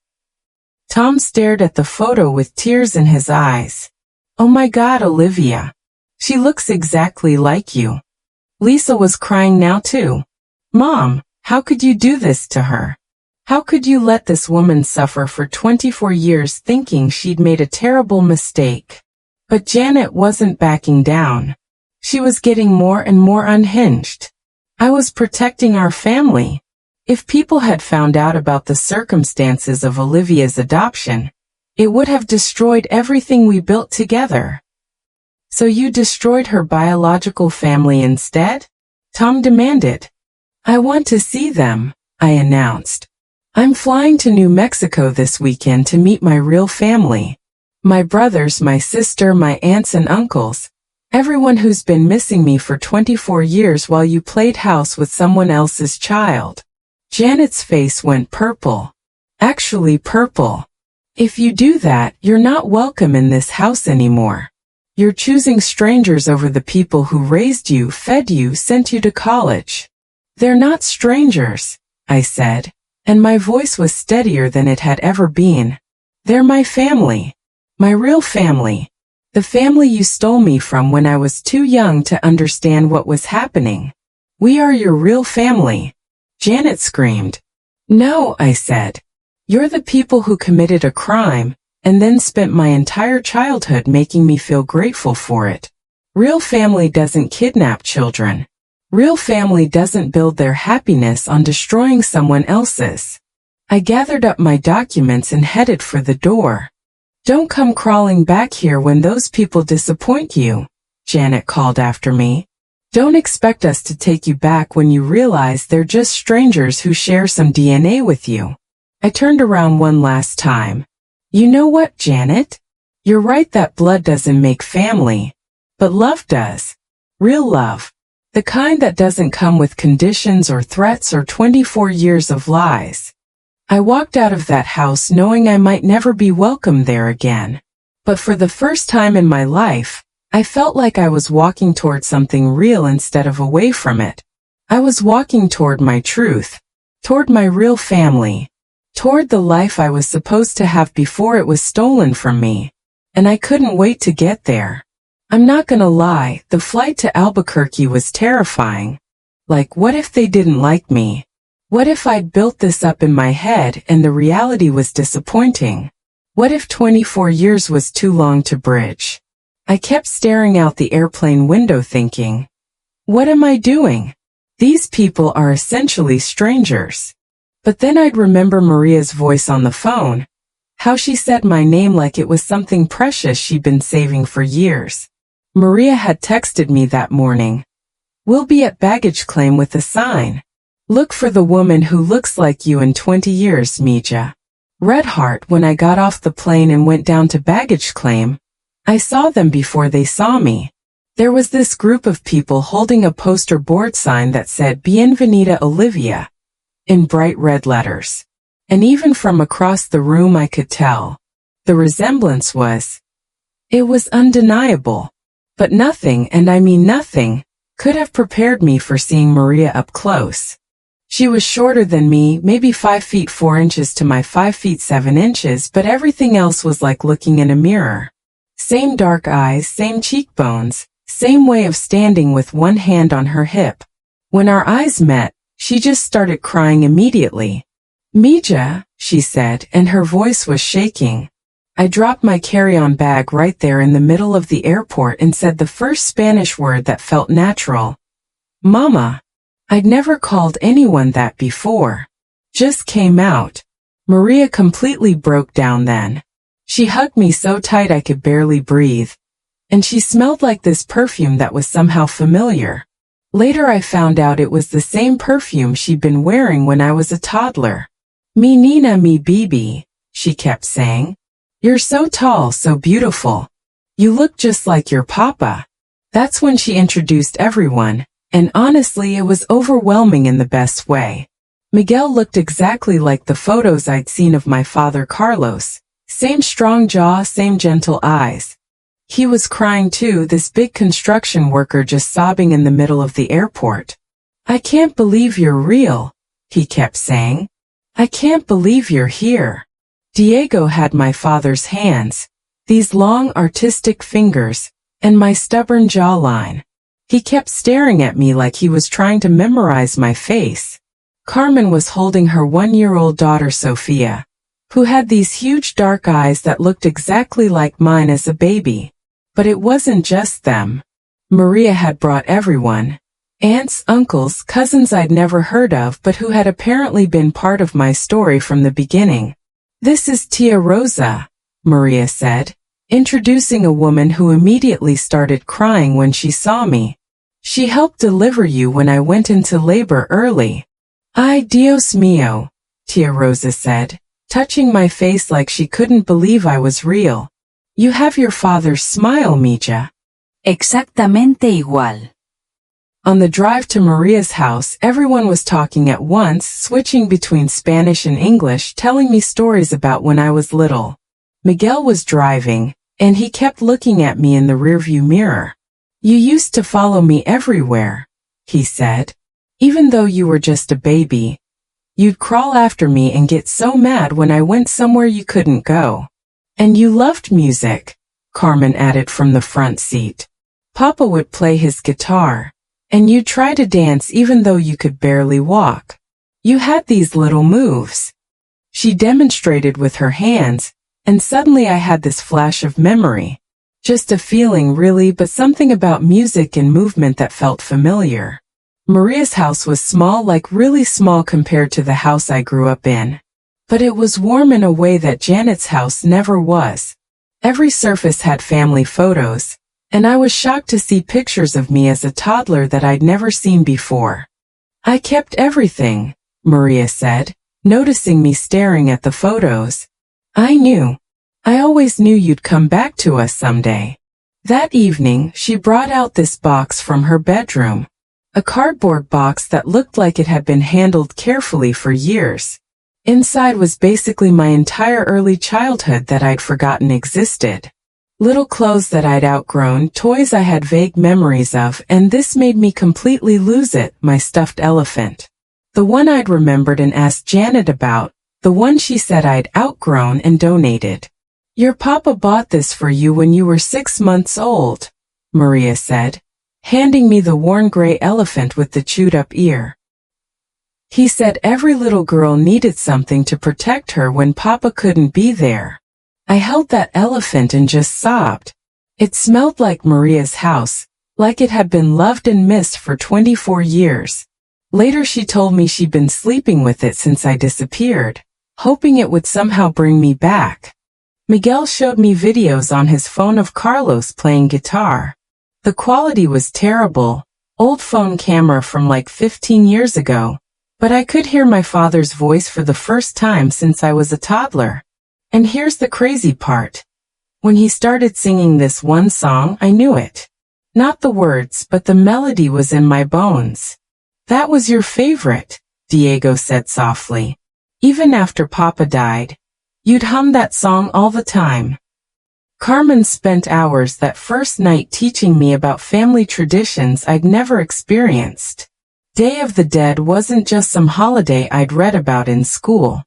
Tom stared at the photo with tears in his eyes. Oh my God, Olivia. She looks exactly like you. Lisa was crying now too. Mom, how could you do this to her? How could you let this woman suffer for 24 years thinking she'd made a terrible mistake? But Janet wasn't backing down. She was getting more and more unhinged. I was protecting our family. If people had found out about the circumstances of Olivia's adoption, it would have destroyed everything we built together. So you destroyed her biological family instead? Tom demanded. I want to see them, I announced. I'm flying to New Mexico this weekend to meet my real family. My brothers, my sister, my aunts and uncles. Everyone who's been missing me for 24 years while you played house with someone else's child. Janet's face went purple. Actually purple. If you do that, you're not welcome in this house anymore. You're choosing strangers over the people who raised you, fed you, sent you to college. They're not strangers, I said, and my voice was steadier than it had ever been. They're my family. My real family. The family you stole me from when I was too young to understand what was happening. We are your real family. Janet screamed. No, I said. You're the people who committed a crime, and then spent my entire childhood making me feel grateful for it. Real family doesn't kidnap children. Real family doesn't build their happiness on destroying someone else's. I gathered up my documents and headed for the door. Don't come crawling back here when those people disappoint you, Janet called after me. Don't expect us to take you back when you realize they're just strangers who share some DNA with you. I turned around one last time. You know what, Janet? You're right that blood doesn't make family. But love does. Real love. The kind that doesn't come with conditions or threats or 24 years of lies. I walked out of that house knowing I might never be welcome there again. But for the first time in my life, I felt like I was walking toward something real instead of away from it. I was walking toward my truth. Toward my real family. Toward the life I was supposed to have before it was stolen from me. And I couldn't wait to get there. I'm not gonna lie, the flight to Albuquerque was terrifying. Like, what if they didn't like me? What if I'd built this up in my head and the reality was disappointing? What if 24 years was too long to bridge? I kept staring out the airplane window thinking, what am I doing? These people are essentially strangers. But then I'd remember Maria's voice on the phone, how she said my name like it was something precious she'd been saving for years. Maria had texted me that morning. We'll be at baggage claim with a sign. Look for the woman who looks like you in 20 years, Mija. Red heart. When I got off the plane and went down to baggage claim, I saw them before they saw me. There was this group of people holding a poster board sign that said Bienvenida Olivia, in bright red letters. And even from across the room I could tell. The resemblance was undeniable. But nothing, and I mean nothing, could have prepared me for seeing Maria up close. She was shorter than me, maybe 5 feet 4 inches to my 5 feet 7 inches, but everything else was like looking in a mirror. Same dark eyes, same cheekbones, same way of standing with one hand on her hip. When our eyes met, she just started crying immediately. Mija, she said, and her voice was shaking. I dropped my carry-on bag right there in the middle of the airport and said the first Spanish word that felt natural. Mama. I'd never called anyone that before. Just came out. Maria completely broke down then. She hugged me so tight I could barely breathe. And she smelled like this perfume that was somehow familiar. Later I found out it was the same perfume she'd been wearing when I was a toddler. Mi nina mi bibi, she kept saying. You're so tall, so beautiful. You look just like your papa. That's when she introduced everyone, and honestly it was overwhelming in the best way. Miguel looked exactly like the photos I'd seen of my father Carlos. Same strong jaw, same gentle eyes. He was crying too, this big construction worker just sobbing in the middle of the airport. I can't believe you're real, he kept saying. I can't believe you're here. Diego had my father's hands, these long artistic fingers, and my stubborn jawline. He kept staring at me like he was trying to memorize my face. Carmen was holding her 1-year-old daughter Sophia, who had these huge dark eyes that looked exactly like mine as a baby. But it wasn't just them. Maria had brought everyone. Aunts, uncles, cousins I'd never heard of but who had apparently been part of my story from the beginning. This is Tia Rosa, Maria said, introducing a woman who immediately started crying when she saw me. She helped deliver you when I went into labor early. Ay, Dios mío, Tia Rosa said, touching my face like she couldn't believe I was real. You have your father's smile, Mija. Exactamente igual. On the drive to Maria's house, everyone was talking at once, switching between Spanish and English, telling me stories about when I was little. Miguel was driving, And he kept looking at me in the rearview mirror. You used to follow me everywhere, he said. Even though you were just a baby, you'd crawl after me and get so mad when I went somewhere you couldn't go. And you loved music, Carmen added from the front seat. Papa would play his guitar, and you'd try to dance even though you could barely walk. You had these little moves. She demonstrated with her hands, and suddenly I had this flash of memory. Just a feeling really, but something about music and movement that felt familiar. Maria's house was small, like really small compared to the house I grew up in. But it was warm in a way that Janet's house never was. Every surface had family photos, and I was shocked to see pictures of me as a toddler that I'd never seen before. I kept everything, Maria said, noticing me staring at the photos. I knew. I always knew you'd come back to us someday. That evening, she brought out this box from her bedroom. A cardboard box that looked like it had been handled carefully for years. Inside was basically my entire early childhood that I'd forgotten existed. Little clothes that I'd outgrown, toys I had vague memories of, and this made me completely lose it, my stuffed elephant. The one I'd remembered and asked Janet about, the one she said I'd outgrown and donated. Your papa bought this for you when you were 6 months old, Maria said, handing me the worn gray elephant with the chewed-up ear. He said every little girl needed something to protect her when Papa couldn't be there. I held that elephant and just sobbed. It smelled like Maria's house, like it had been loved and missed for 24 years. Later she told me she'd been sleeping with it since I disappeared, hoping it would somehow bring me back. Miguel showed me videos on his phone of Carlos playing guitar. The quality was terrible, old phone camera from like 15 years ago, but I could hear my father's voice for the first time since I was a toddler. And here's the crazy part. When he started singing this one song, I knew it. Not the words, but the melody was in my bones. That was your favorite, Diego said softly. Even after Papa died, you'd hum that song all the time. Carmen spent hours that first night teaching me about family traditions I'd never experienced. Day of the Dead wasn't just some holiday I'd read about in school.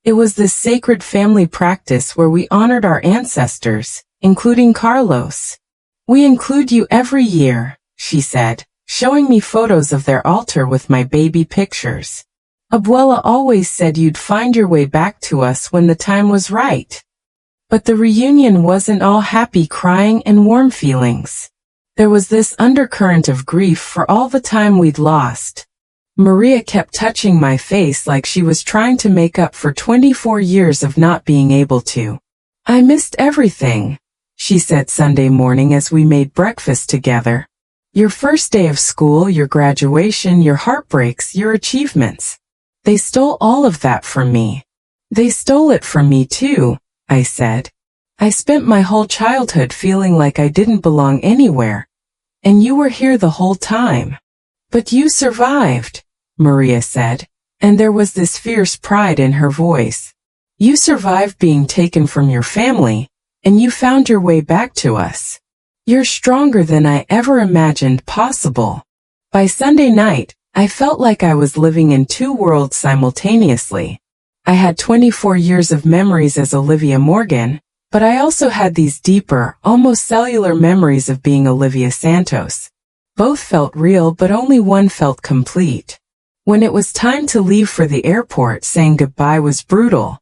It was this sacred family practice where we honored our ancestors, including Carlos. We include you every year, she said, showing me photos of their altar with my baby pictures. Abuela always said you'd find your way back to us when the time was right. But the reunion wasn't all happy crying and warm feelings. There was this undercurrent of grief for all the time we'd lost. Maria kept touching my face like she was trying to make up for 24 years of not being able to. I missed everything, she said Sunday morning as we made breakfast together. Your first day of school, your graduation, your heartbreaks, your achievements. They stole all of that from me. They stole it from me too, I said. I spent my whole childhood feeling like I didn't belong anywhere. And you were here the whole time. But you survived, Maria said, and there was this fierce pride in her voice. You survived being taken from your family, and you found your way back to us. You're stronger than I ever imagined possible. By Sunday night, I felt like I was living in two worlds simultaneously. I had 24 years of memories as Olivia Morgan, but I also had these deeper, almost cellular memories of being Olivia Santos. Both felt real, but only one felt complete. When it was time to leave for the airport, saying goodbye was brutal.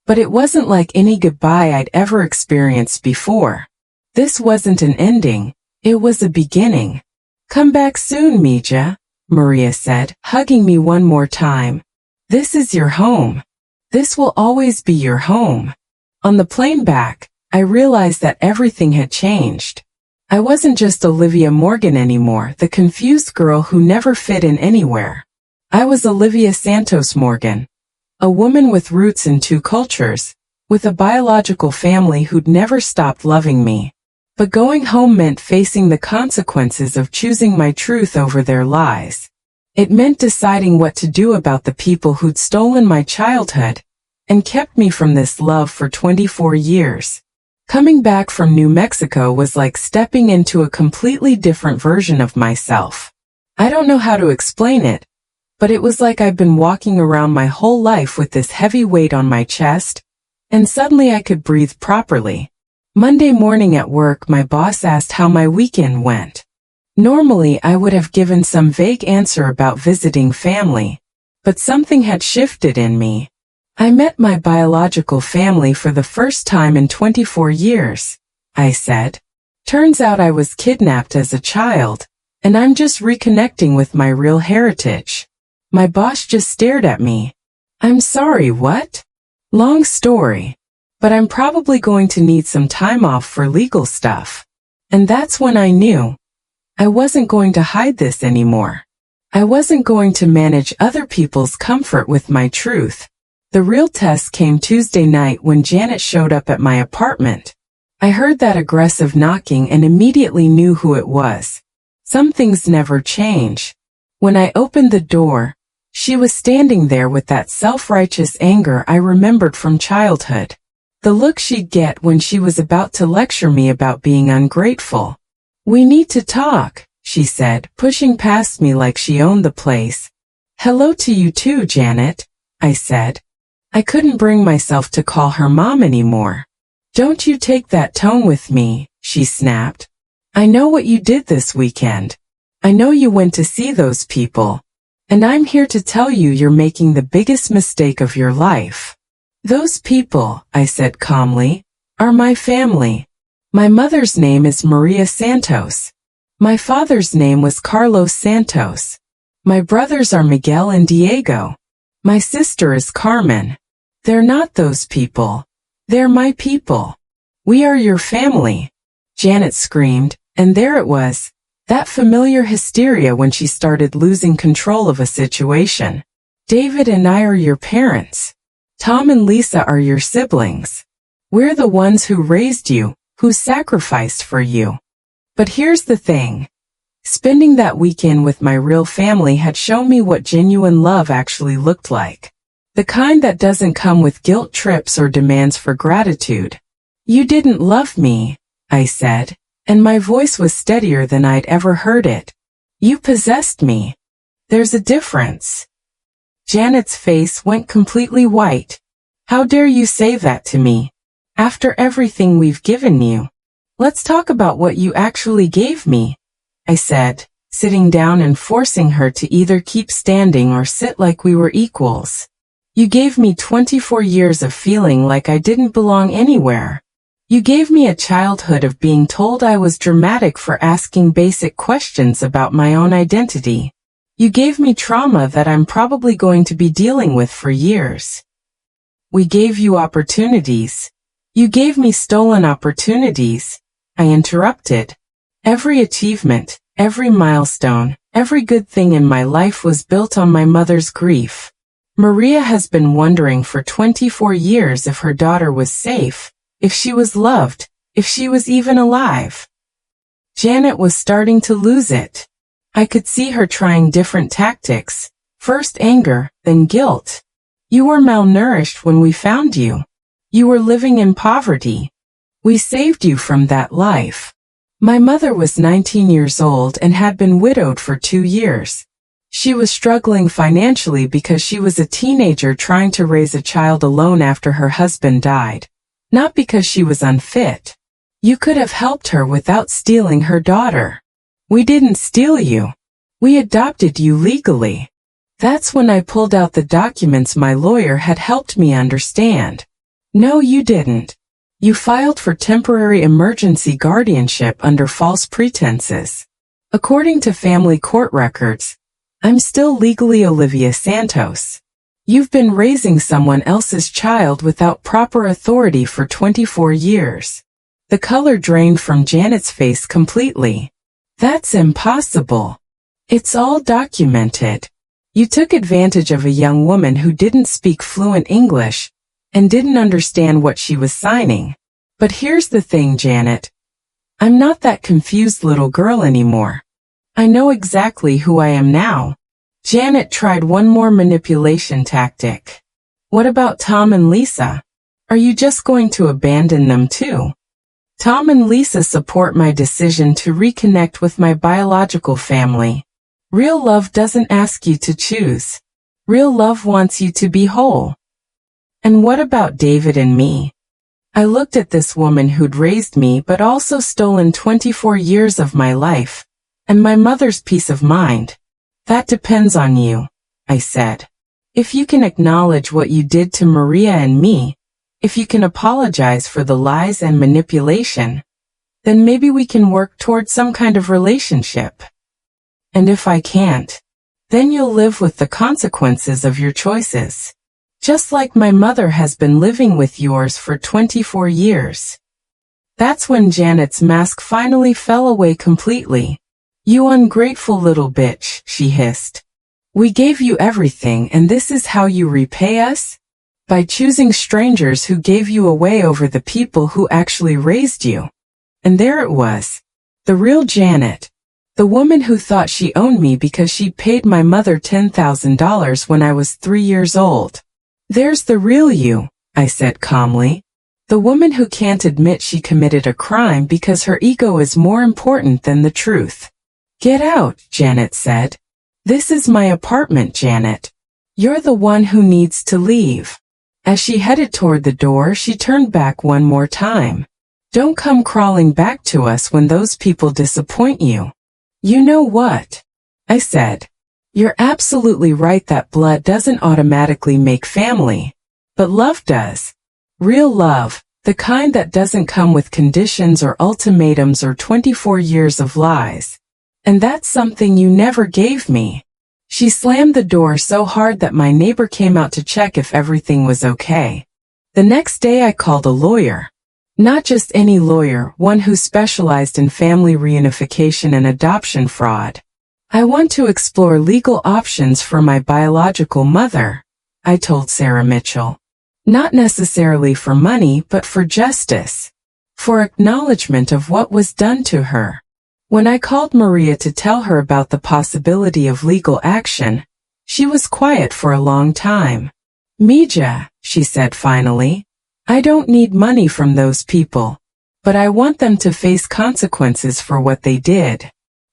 But it wasn't like any goodbye I'd ever experienced before. This wasn't an ending, it was a beginning. Come back soon, Mija, Maria said, hugging me one more time. This is your home. This will always be your home. On the plane back, I realized that everything had changed. I wasn't just Olivia Morgan anymore, the confused girl who never fit in anywhere. I was Olivia Santos Morgan, a woman with roots in two cultures, with a biological family who'd never stopped loving me. But going home meant facing the consequences of choosing my truth over their lies. It meant deciding what to do about the people who'd stolen my childhood and kept me from this love for 24 years. Coming back from New Mexico was like stepping into a completely different version of myself. I don't know how to explain it, but it was like I've been walking around my whole life with this heavy weight on my chest, and suddenly I could breathe properly. Monday morning at work, my boss asked how my weekend went. Normally, I would have given some vague answer about visiting family, but something had shifted in me. I met my biological family for the first time in 24 years, I said. Turns out I was kidnapped as a child, and I'm just reconnecting with my real heritage. My boss just stared at me. I'm sorry, what? Long story. But I'm probably going to need some time off for legal stuff. And that's when I knew I wasn't going to hide this anymore. I wasn't going to manage other people's comfort with my truth. The real test came Tuesday night when Janet showed up at my apartment. I heard that aggressive knocking and immediately knew who it was. Some things never change. When I opened the door, she was standing there with that self-righteous anger I remembered from childhood. The look she'd get when she was about to lecture me about being ungrateful. We need to talk, she said, pushing past me like she owned the place. Hello to you too, Janet, I said. I couldn't bring myself to call her mom anymore. Don't you take that tone with me, she snapped. I know what you did this weekend. I know you went to see those people. And I'm here to tell you you're making the biggest mistake of your life. Those people, I said calmly, are my family. My mother's name is Maria Santos. My father's name was Carlos Santos. My brothers are Miguel and Diego. My sister is Carmen. They're not those people. They're my people. We are your family. Janet screamed, and there it was, that familiar hysteria when she started losing control of a situation. David and I are your parents. Tom and Lisa are your siblings. We're the ones who raised you, who sacrificed for you. But here's the thing. Spending that weekend with my real family had shown me what genuine love actually looked like. The kind that doesn't come with guilt trips or demands for gratitude. You didn't love me, I said, and my voice was steadier than I'd ever heard it. You possessed me. There's a difference. Janet's face went completely white. How dare you say that to me? After everything we've given you. Let's talk about what you actually gave me, I said, sitting down and forcing her to either keep standing or sit like we were equals. You gave me 24 years of feeling like I didn't belong anywhere. You gave me a childhood of being told I was dramatic for asking basic questions about my own identity. You gave me trauma that I'm probably going to be dealing with for years. We gave you opportunities. You gave me stolen opportunities, I interrupted. Every achievement, every milestone, every good thing in my life was built on my mother's grief. Maria has been wondering for 24 years if her daughter was safe, if she was loved, if she was even alive. Janet was starting to lose it. I could see her trying different tactics, first anger, then guilt. You were malnourished when we found you. You were living in poverty. We saved you from that life. My mother was 19 years old and had been widowed for 2 years. She was struggling financially because she was a teenager trying to raise a child alone after her husband died. Not because she was unfit. You could have helped her without stealing her daughter. We didn't steal you. We adopted you legally. That's when I pulled out the documents my lawyer had helped me understand. No, you didn't. You filed for temporary emergency guardianship under false pretenses. According to family court records, I'm still legally Olivia Santos. You've been raising someone else's child without proper authority for 24 years. The color drained from Janet's face completely. That's impossible. It's all documented. You took advantage of a young woman who didn't speak fluent English and didn't understand what she was signing. But here's the thing, Janet. I'm not that confused little girl anymore. I know exactly who I am now. Janet tried one more manipulation tactic. What about Tom and Lisa? Are you just going to abandon them too? Tom and Lisa support my decision to reconnect with my biological family. Real love doesn't ask you to choose. Real love wants you to be whole. And what about David and me? I looked at this woman who'd raised me but also stolen 24 years of my life, and my mother's peace of mind. That depends on you, I said. If you can acknowledge what you did to Maria and me, if you can apologize for the lies and manipulation, then maybe we can work toward some kind of relationship. And if I can't, then you'll live with the consequences of your choices. Just like my mother has been living with yours for 24 years. That's when Janet's mask finally fell away completely. You ungrateful little bitch, she hissed. We gave you everything and this is how you repay us? By choosing strangers who gave you away over the people who actually raised you. And there it was. The real Janet. The woman who thought she owned me because she paid my mother $10,000 when I was 3 years old. There's the real you, I said calmly. The woman who can't admit she committed a crime because her ego is more important than the truth. Get out, Janet said. This is my apartment, Janet. You're the one who needs to leave. As she headed toward the door, she turned back one more time. Don't come crawling back to us when those people disappoint you. You know what? I said. You're absolutely right that blood doesn't automatically make family, but love does. Real love, the kind that doesn't come with conditions or ultimatums or 24 years of lies. And that's something you never gave me. She slammed the door so hard that my neighbor came out to check if everything was okay. The next day I called a lawyer. Not just any lawyer, one who specialized in family reunification and adoption fraud. I want to explore legal options for my biological mother, I told Sarah Mitchell. Not necessarily for money, but for justice. For acknowledgement of what was done to her. When I called Maria to tell her about the possibility of legal action, she was quiet for a long time. Mija, she said finally, I don't need money from those people, but I want them to face consequences for what they did.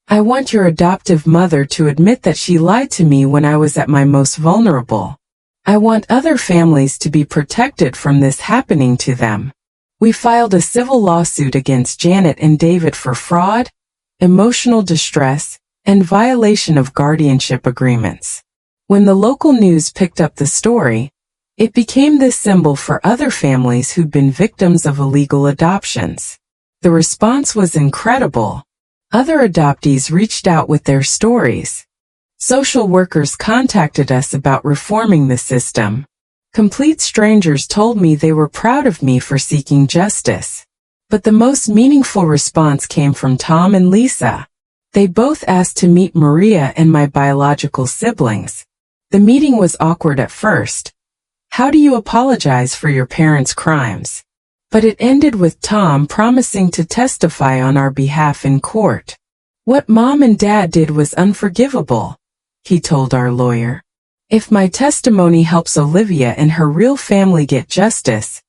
I want your adoptive mother to admit that she lied to me when I was at my most vulnerable. I want other families to be protected from this happening to them. We filed a civil lawsuit against Janet and David for fraud, emotional distress, and violation of guardianship agreements. When the local news picked up the story, it became this symbol for other families who'd been victims of illegal adoptions. The response was incredible. Other adoptees reached out with their stories. Social workers contacted us about reforming the system. Complete strangers told me they were proud of me for seeking justice. But the most meaningful response came from Tom and Lisa. They both asked to meet Maria and my biological siblings. The meeting was awkward at first. How do you apologize for your parents' crimes? But it ended with Tom promising to testify on our behalf in court. What Mom and Dad did was unforgivable, he told our lawyer. If my testimony helps Olivia and her real family get justice,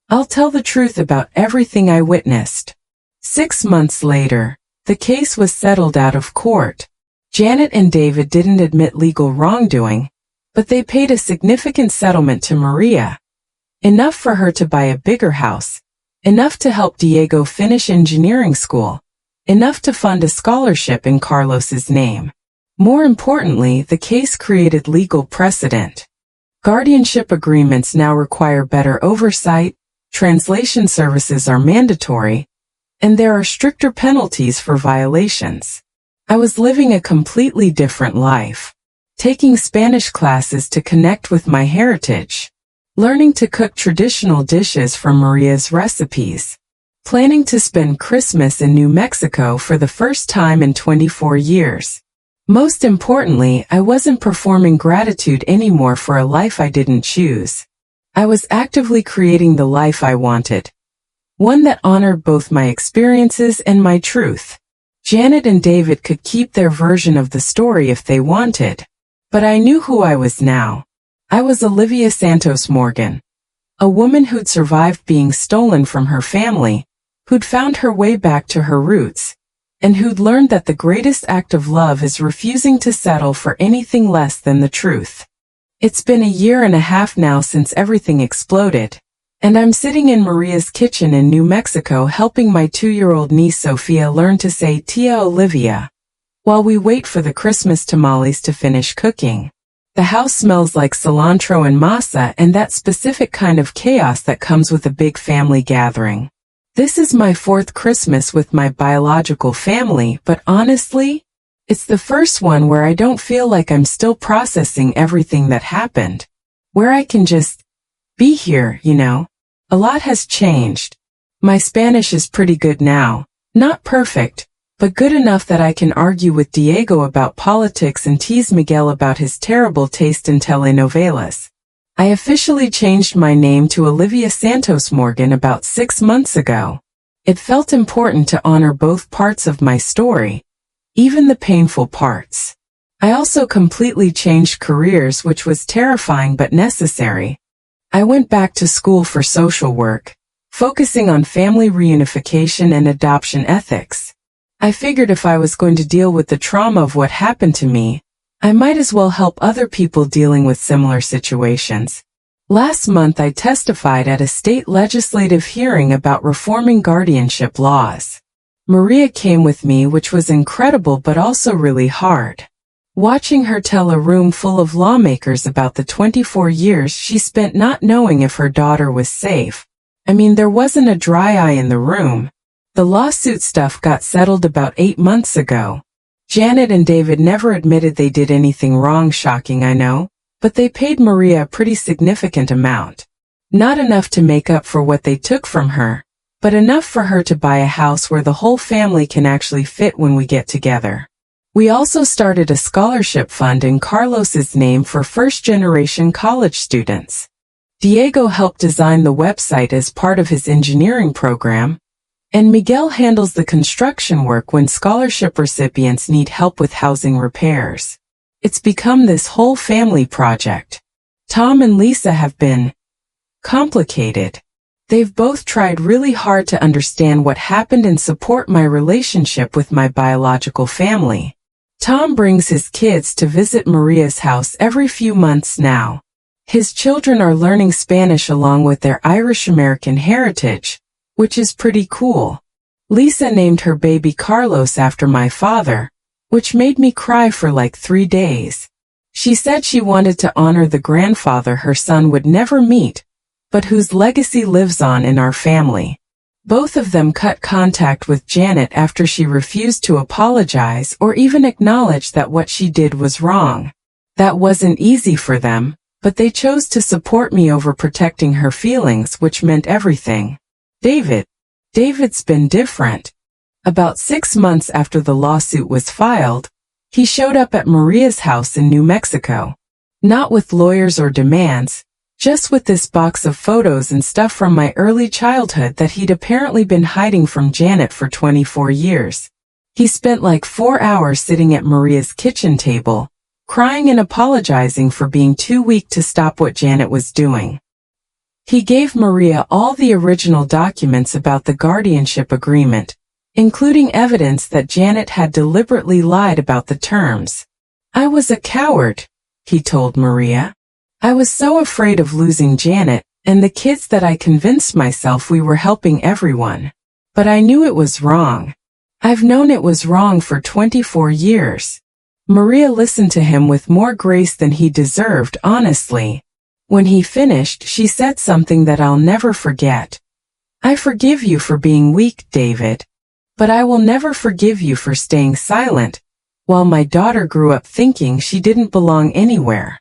I'll tell the truth about everything I witnessed. 6 months later, the case was settled out of court. Janet and David didn't admit legal wrongdoing, but they paid a significant settlement to Maria. Enough for her to buy a bigger house, enough to help Diego finish engineering school, enough to fund a scholarship in Carlos's name. More importantly, the case created legal precedent. Guardianship agreements now require better oversight, translation services are mandatory, and there are stricter penalties for violations. I was living a completely different life. Taking Spanish classes to connect with my heritage. Learning to cook traditional dishes from Maria's recipes. Planning to spend Christmas in New Mexico for the first time in 24 years. Most importantly, I wasn't performing gratitude anymore for a life I didn't choose. I was actively creating the life I wanted. One that honored both my experiences and my truth. Janet and David could keep their version of the story if they wanted. But I knew who I was now. I was Olivia Santos Morgan. A woman who'd survived being stolen from her family, who'd found her way back to her roots, and who'd learned that the greatest act of love is refusing to settle for anything less than the truth. It's been a year and a half now since everything exploded, and I'm sitting in Maria's kitchen in New Mexico helping my 2-year-old niece Sophia learn to say Tia Olivia, while we wait for the Christmas tamales to finish cooking. The house smells like cilantro and masa and that specific kind of chaos that comes with a big family gathering. This is my 4th Christmas with my biological family, but honestly, it's the first one where I don't feel like I'm still processing everything that happened, where I can just be here, you know. A lot has changed. My Spanish is pretty good now, not perfect, but good enough that I can argue with Diego about politics and tease Miguel about his terrible taste in telenovelas. I officially changed my name to Olivia Santos Morgan about 6 months ago. It felt important to honor both parts of my story, even the painful parts. I also completely changed careers, which was terrifying but necessary. I went back to school for social work, focusing on family reunification and adoption ethics. I figured if I was going to deal with the trauma of what happened to me, I might as well help other people dealing with similar situations. Last month I testified at a state legislative hearing about reforming guardianship laws. Maria came with me, which was incredible but also really hard. Watching her tell a room full of lawmakers about the 24 years she spent not knowing if her daughter was safe. I mean, there wasn't a dry eye in the room. The lawsuit stuff got settled about 8 months ago. Janet and David never admitted they did anything wrong, shocking I know, but they paid Maria a pretty significant amount. Not enough to make up for what they took from her, but enough for her to buy a house where the whole family can actually fit when we get together. We also started a scholarship fund in Carlos's name for first-generation college students. Diego helped design the website as part of his engineering program, and Miguel handles the construction work when scholarship recipients need help with housing repairs. It's become this whole family project. Tom and Lisa have been complicated. They've both tried really hard to understand what happened and support my relationship with my biological family. Tom brings his kids to visit Maria's house every few months now. His children are learning Spanish along with their Irish-American heritage, which is pretty cool. Lisa named her baby Carlos after my father, which made me cry for like 3 days. She said she wanted to honor the grandfather her son would never meet, but whose legacy lives on in our family. Both of them cut contact with Janet after she refused to apologize or even acknowledge that what she did was wrong. That wasn't easy for them, but they chose to support me over protecting her feelings, which meant everything. David's been different. About 6 months after the lawsuit was filed, he showed up at Maria's house in New Mexico. Not with lawyers or demands, just with this box of photos and stuff from my early childhood that he'd apparently been hiding from Janet for 24 years. He spent like 4 hours sitting at Maria's kitchen table, crying and apologizing for being too weak to stop what Janet was doing. He gave Maria all the original documents about the guardianship agreement, including evidence that Janet had deliberately lied about the terms. I was a coward, he told Maria. I was so afraid of losing Janet and the kids that I convinced myself we were helping everyone. But I knew it was wrong. I've known it was wrong for 24 years. Maria listened to him with more grace than he deserved, honestly. When he finished, she said something that I'll never forget. I forgive you for being weak, David. But I will never forgive you for staying silent, while my daughter grew up thinking she didn't belong anywhere.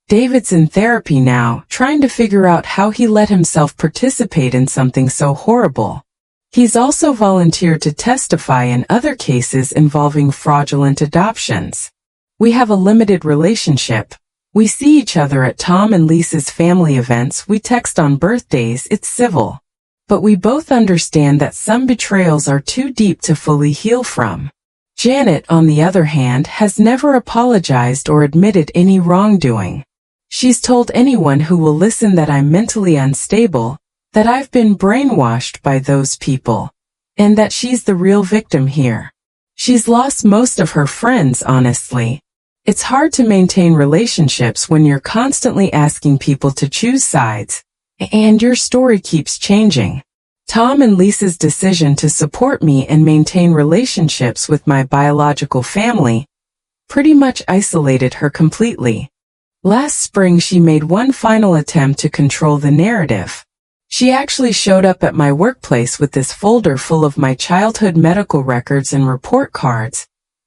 David's in therapy now, trying to figure out how he let himself participate in something so horrible. He's also volunteered to testify in other cases involving fraudulent adoptions. We have a limited relationship. We see each other at Tom and Lisa's family events, we text on birthdays, it's civil. But we both understand that some betrayals are too deep to fully heal from. Janet, on the other hand, has never apologized or admitted any wrongdoing. She's told anyone who will listen that I'm mentally unstable, that I've been brainwashed by those people. and that she's the real victim here. She's lost most of her friends, honestly. It's hard to maintain relationships when you're constantly asking people to choose sides, and your story keeps changing. Tom and Lisa's decision to support me and maintain relationships with my biological family pretty much isolated her completely. Last spring she made one final attempt to control the narrative. She actually showed up at my workplace with this folder full of my childhood medical records and report cards,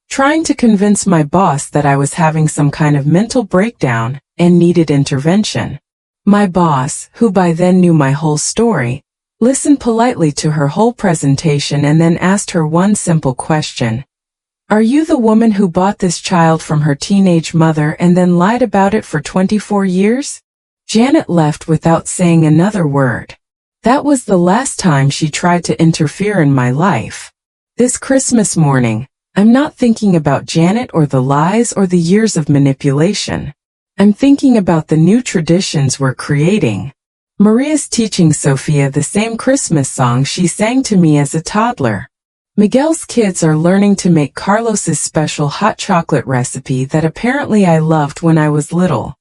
trying to convince my boss that I was having some kind of mental breakdown and needed intervention. My boss, who by then knew my whole story, listened politely to her whole presentation and then asked her one simple question. Are you the woman who bought this child from her teenage mother and then lied about it for 24 years? Janet left without saying another word. That was the last time she tried to interfere in my life. This Christmas morning, I'm not thinking about Janet or the lies or the years of manipulation. I'm thinking about the new traditions we're creating. Maria's teaching Sophia the same Christmas song she sang to me as a toddler. Miguel's kids are learning to make Carlos's special hot chocolate recipe that apparently I loved when I was little.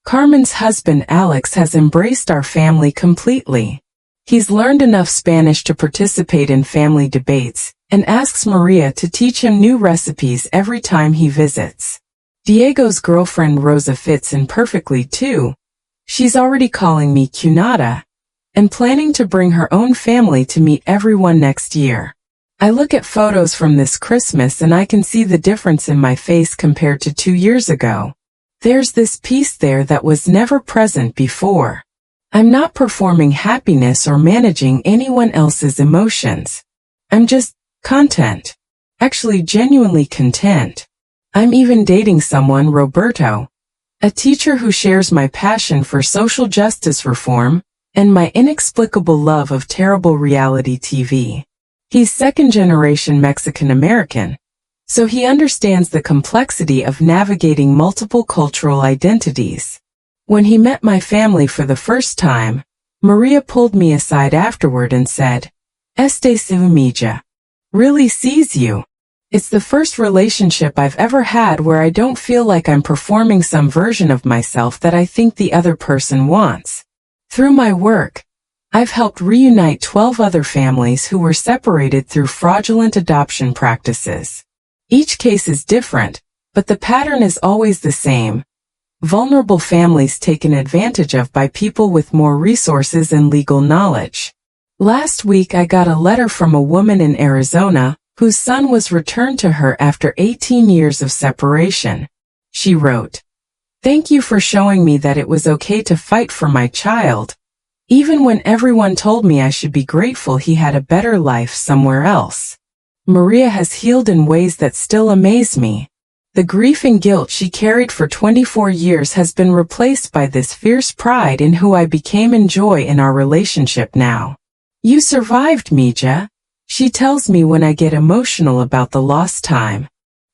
Carmen's husband Alex has embraced our family completely. He's learned enough Spanish to participate in family debates and asks Maria to teach him new recipes every time he visits. Diego's girlfriend Rosa fits in perfectly too. She's already calling me Cunata and planning to bring her own family to meet everyone next year. I look at photos from this Christmas and I can see the difference in my face compared to 2 years ago. There's this piece there that was never present before. I'm not performing happiness or managing anyone else's emotions. I'm just content. Actually genuinely content. I'm even dating someone, Roberto, a teacher who shares my passion for social justice reform and my inexplicable love of terrible reality TV. He's second-generation Mexican-American, so he understands the complexity of navigating multiple cultural identities. When he met my family for the first time, Maria pulled me aside afterward and said, "Este semilla really sees you." It's the first relationship I've ever had where I don't feel like I'm performing some version of myself that I think the other person wants. Through my work, I've helped reunite 12 other families who were separated through fraudulent adoption practices. Each case is different, but the pattern is always the same. Vulnerable families taken advantage of by people with more resources and legal knowledge. Last week I got a letter from a woman in Arizona whose son was returned to her after 18 years of separation. She wrote, "Thank you for showing me that it was okay to fight for my child, even when everyone told me I should be grateful he had a better life somewhere else." Maria has healed in ways that still amaze me. The grief and guilt she carried for 24 years has been replaced by this fierce pride in who I became and joy in our relationship now. "You survived, Mija," she tells me when I get emotional about the lost time.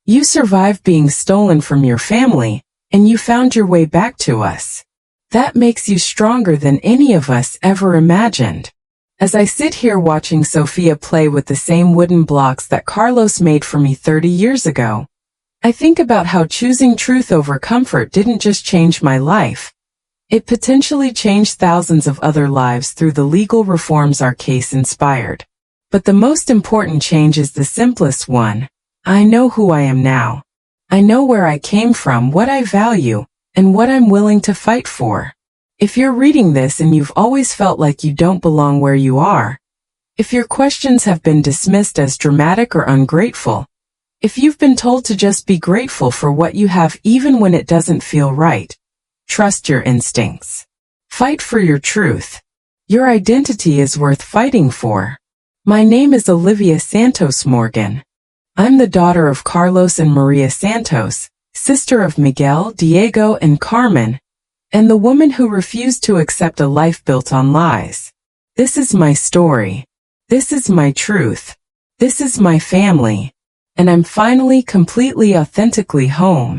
"You survived being stolen from your family, and you found your way back to us. That makes you stronger than any of us ever imagined." As I sit here watching Sophia play with the same wooden blocks that Carlos made for me 30 years ago, I think about how choosing truth over comfort didn't just change my life. It potentially changed thousands of other lives through the legal reforms our case inspired. But the most important change is the simplest one. I know who I am now. I know where I came from, what I value, and what I'm willing to fight for. If you're reading this and you've always felt like you don't belong where you are, if your questions have been dismissed as dramatic or ungrateful, if you've been told to just be grateful for what you have even when it doesn't feel right, trust your instincts. Fight for your truth. Your identity is worth fighting for. My name is Olivia Santos Morgan. I'm the daughter of Carlos and Maria Santos, sister of Miguel, Diego, and Carmen, and the woman who refused to accept a life built on lies. This is my story. This is my truth. This is my family. And I'm finally completely authentically home.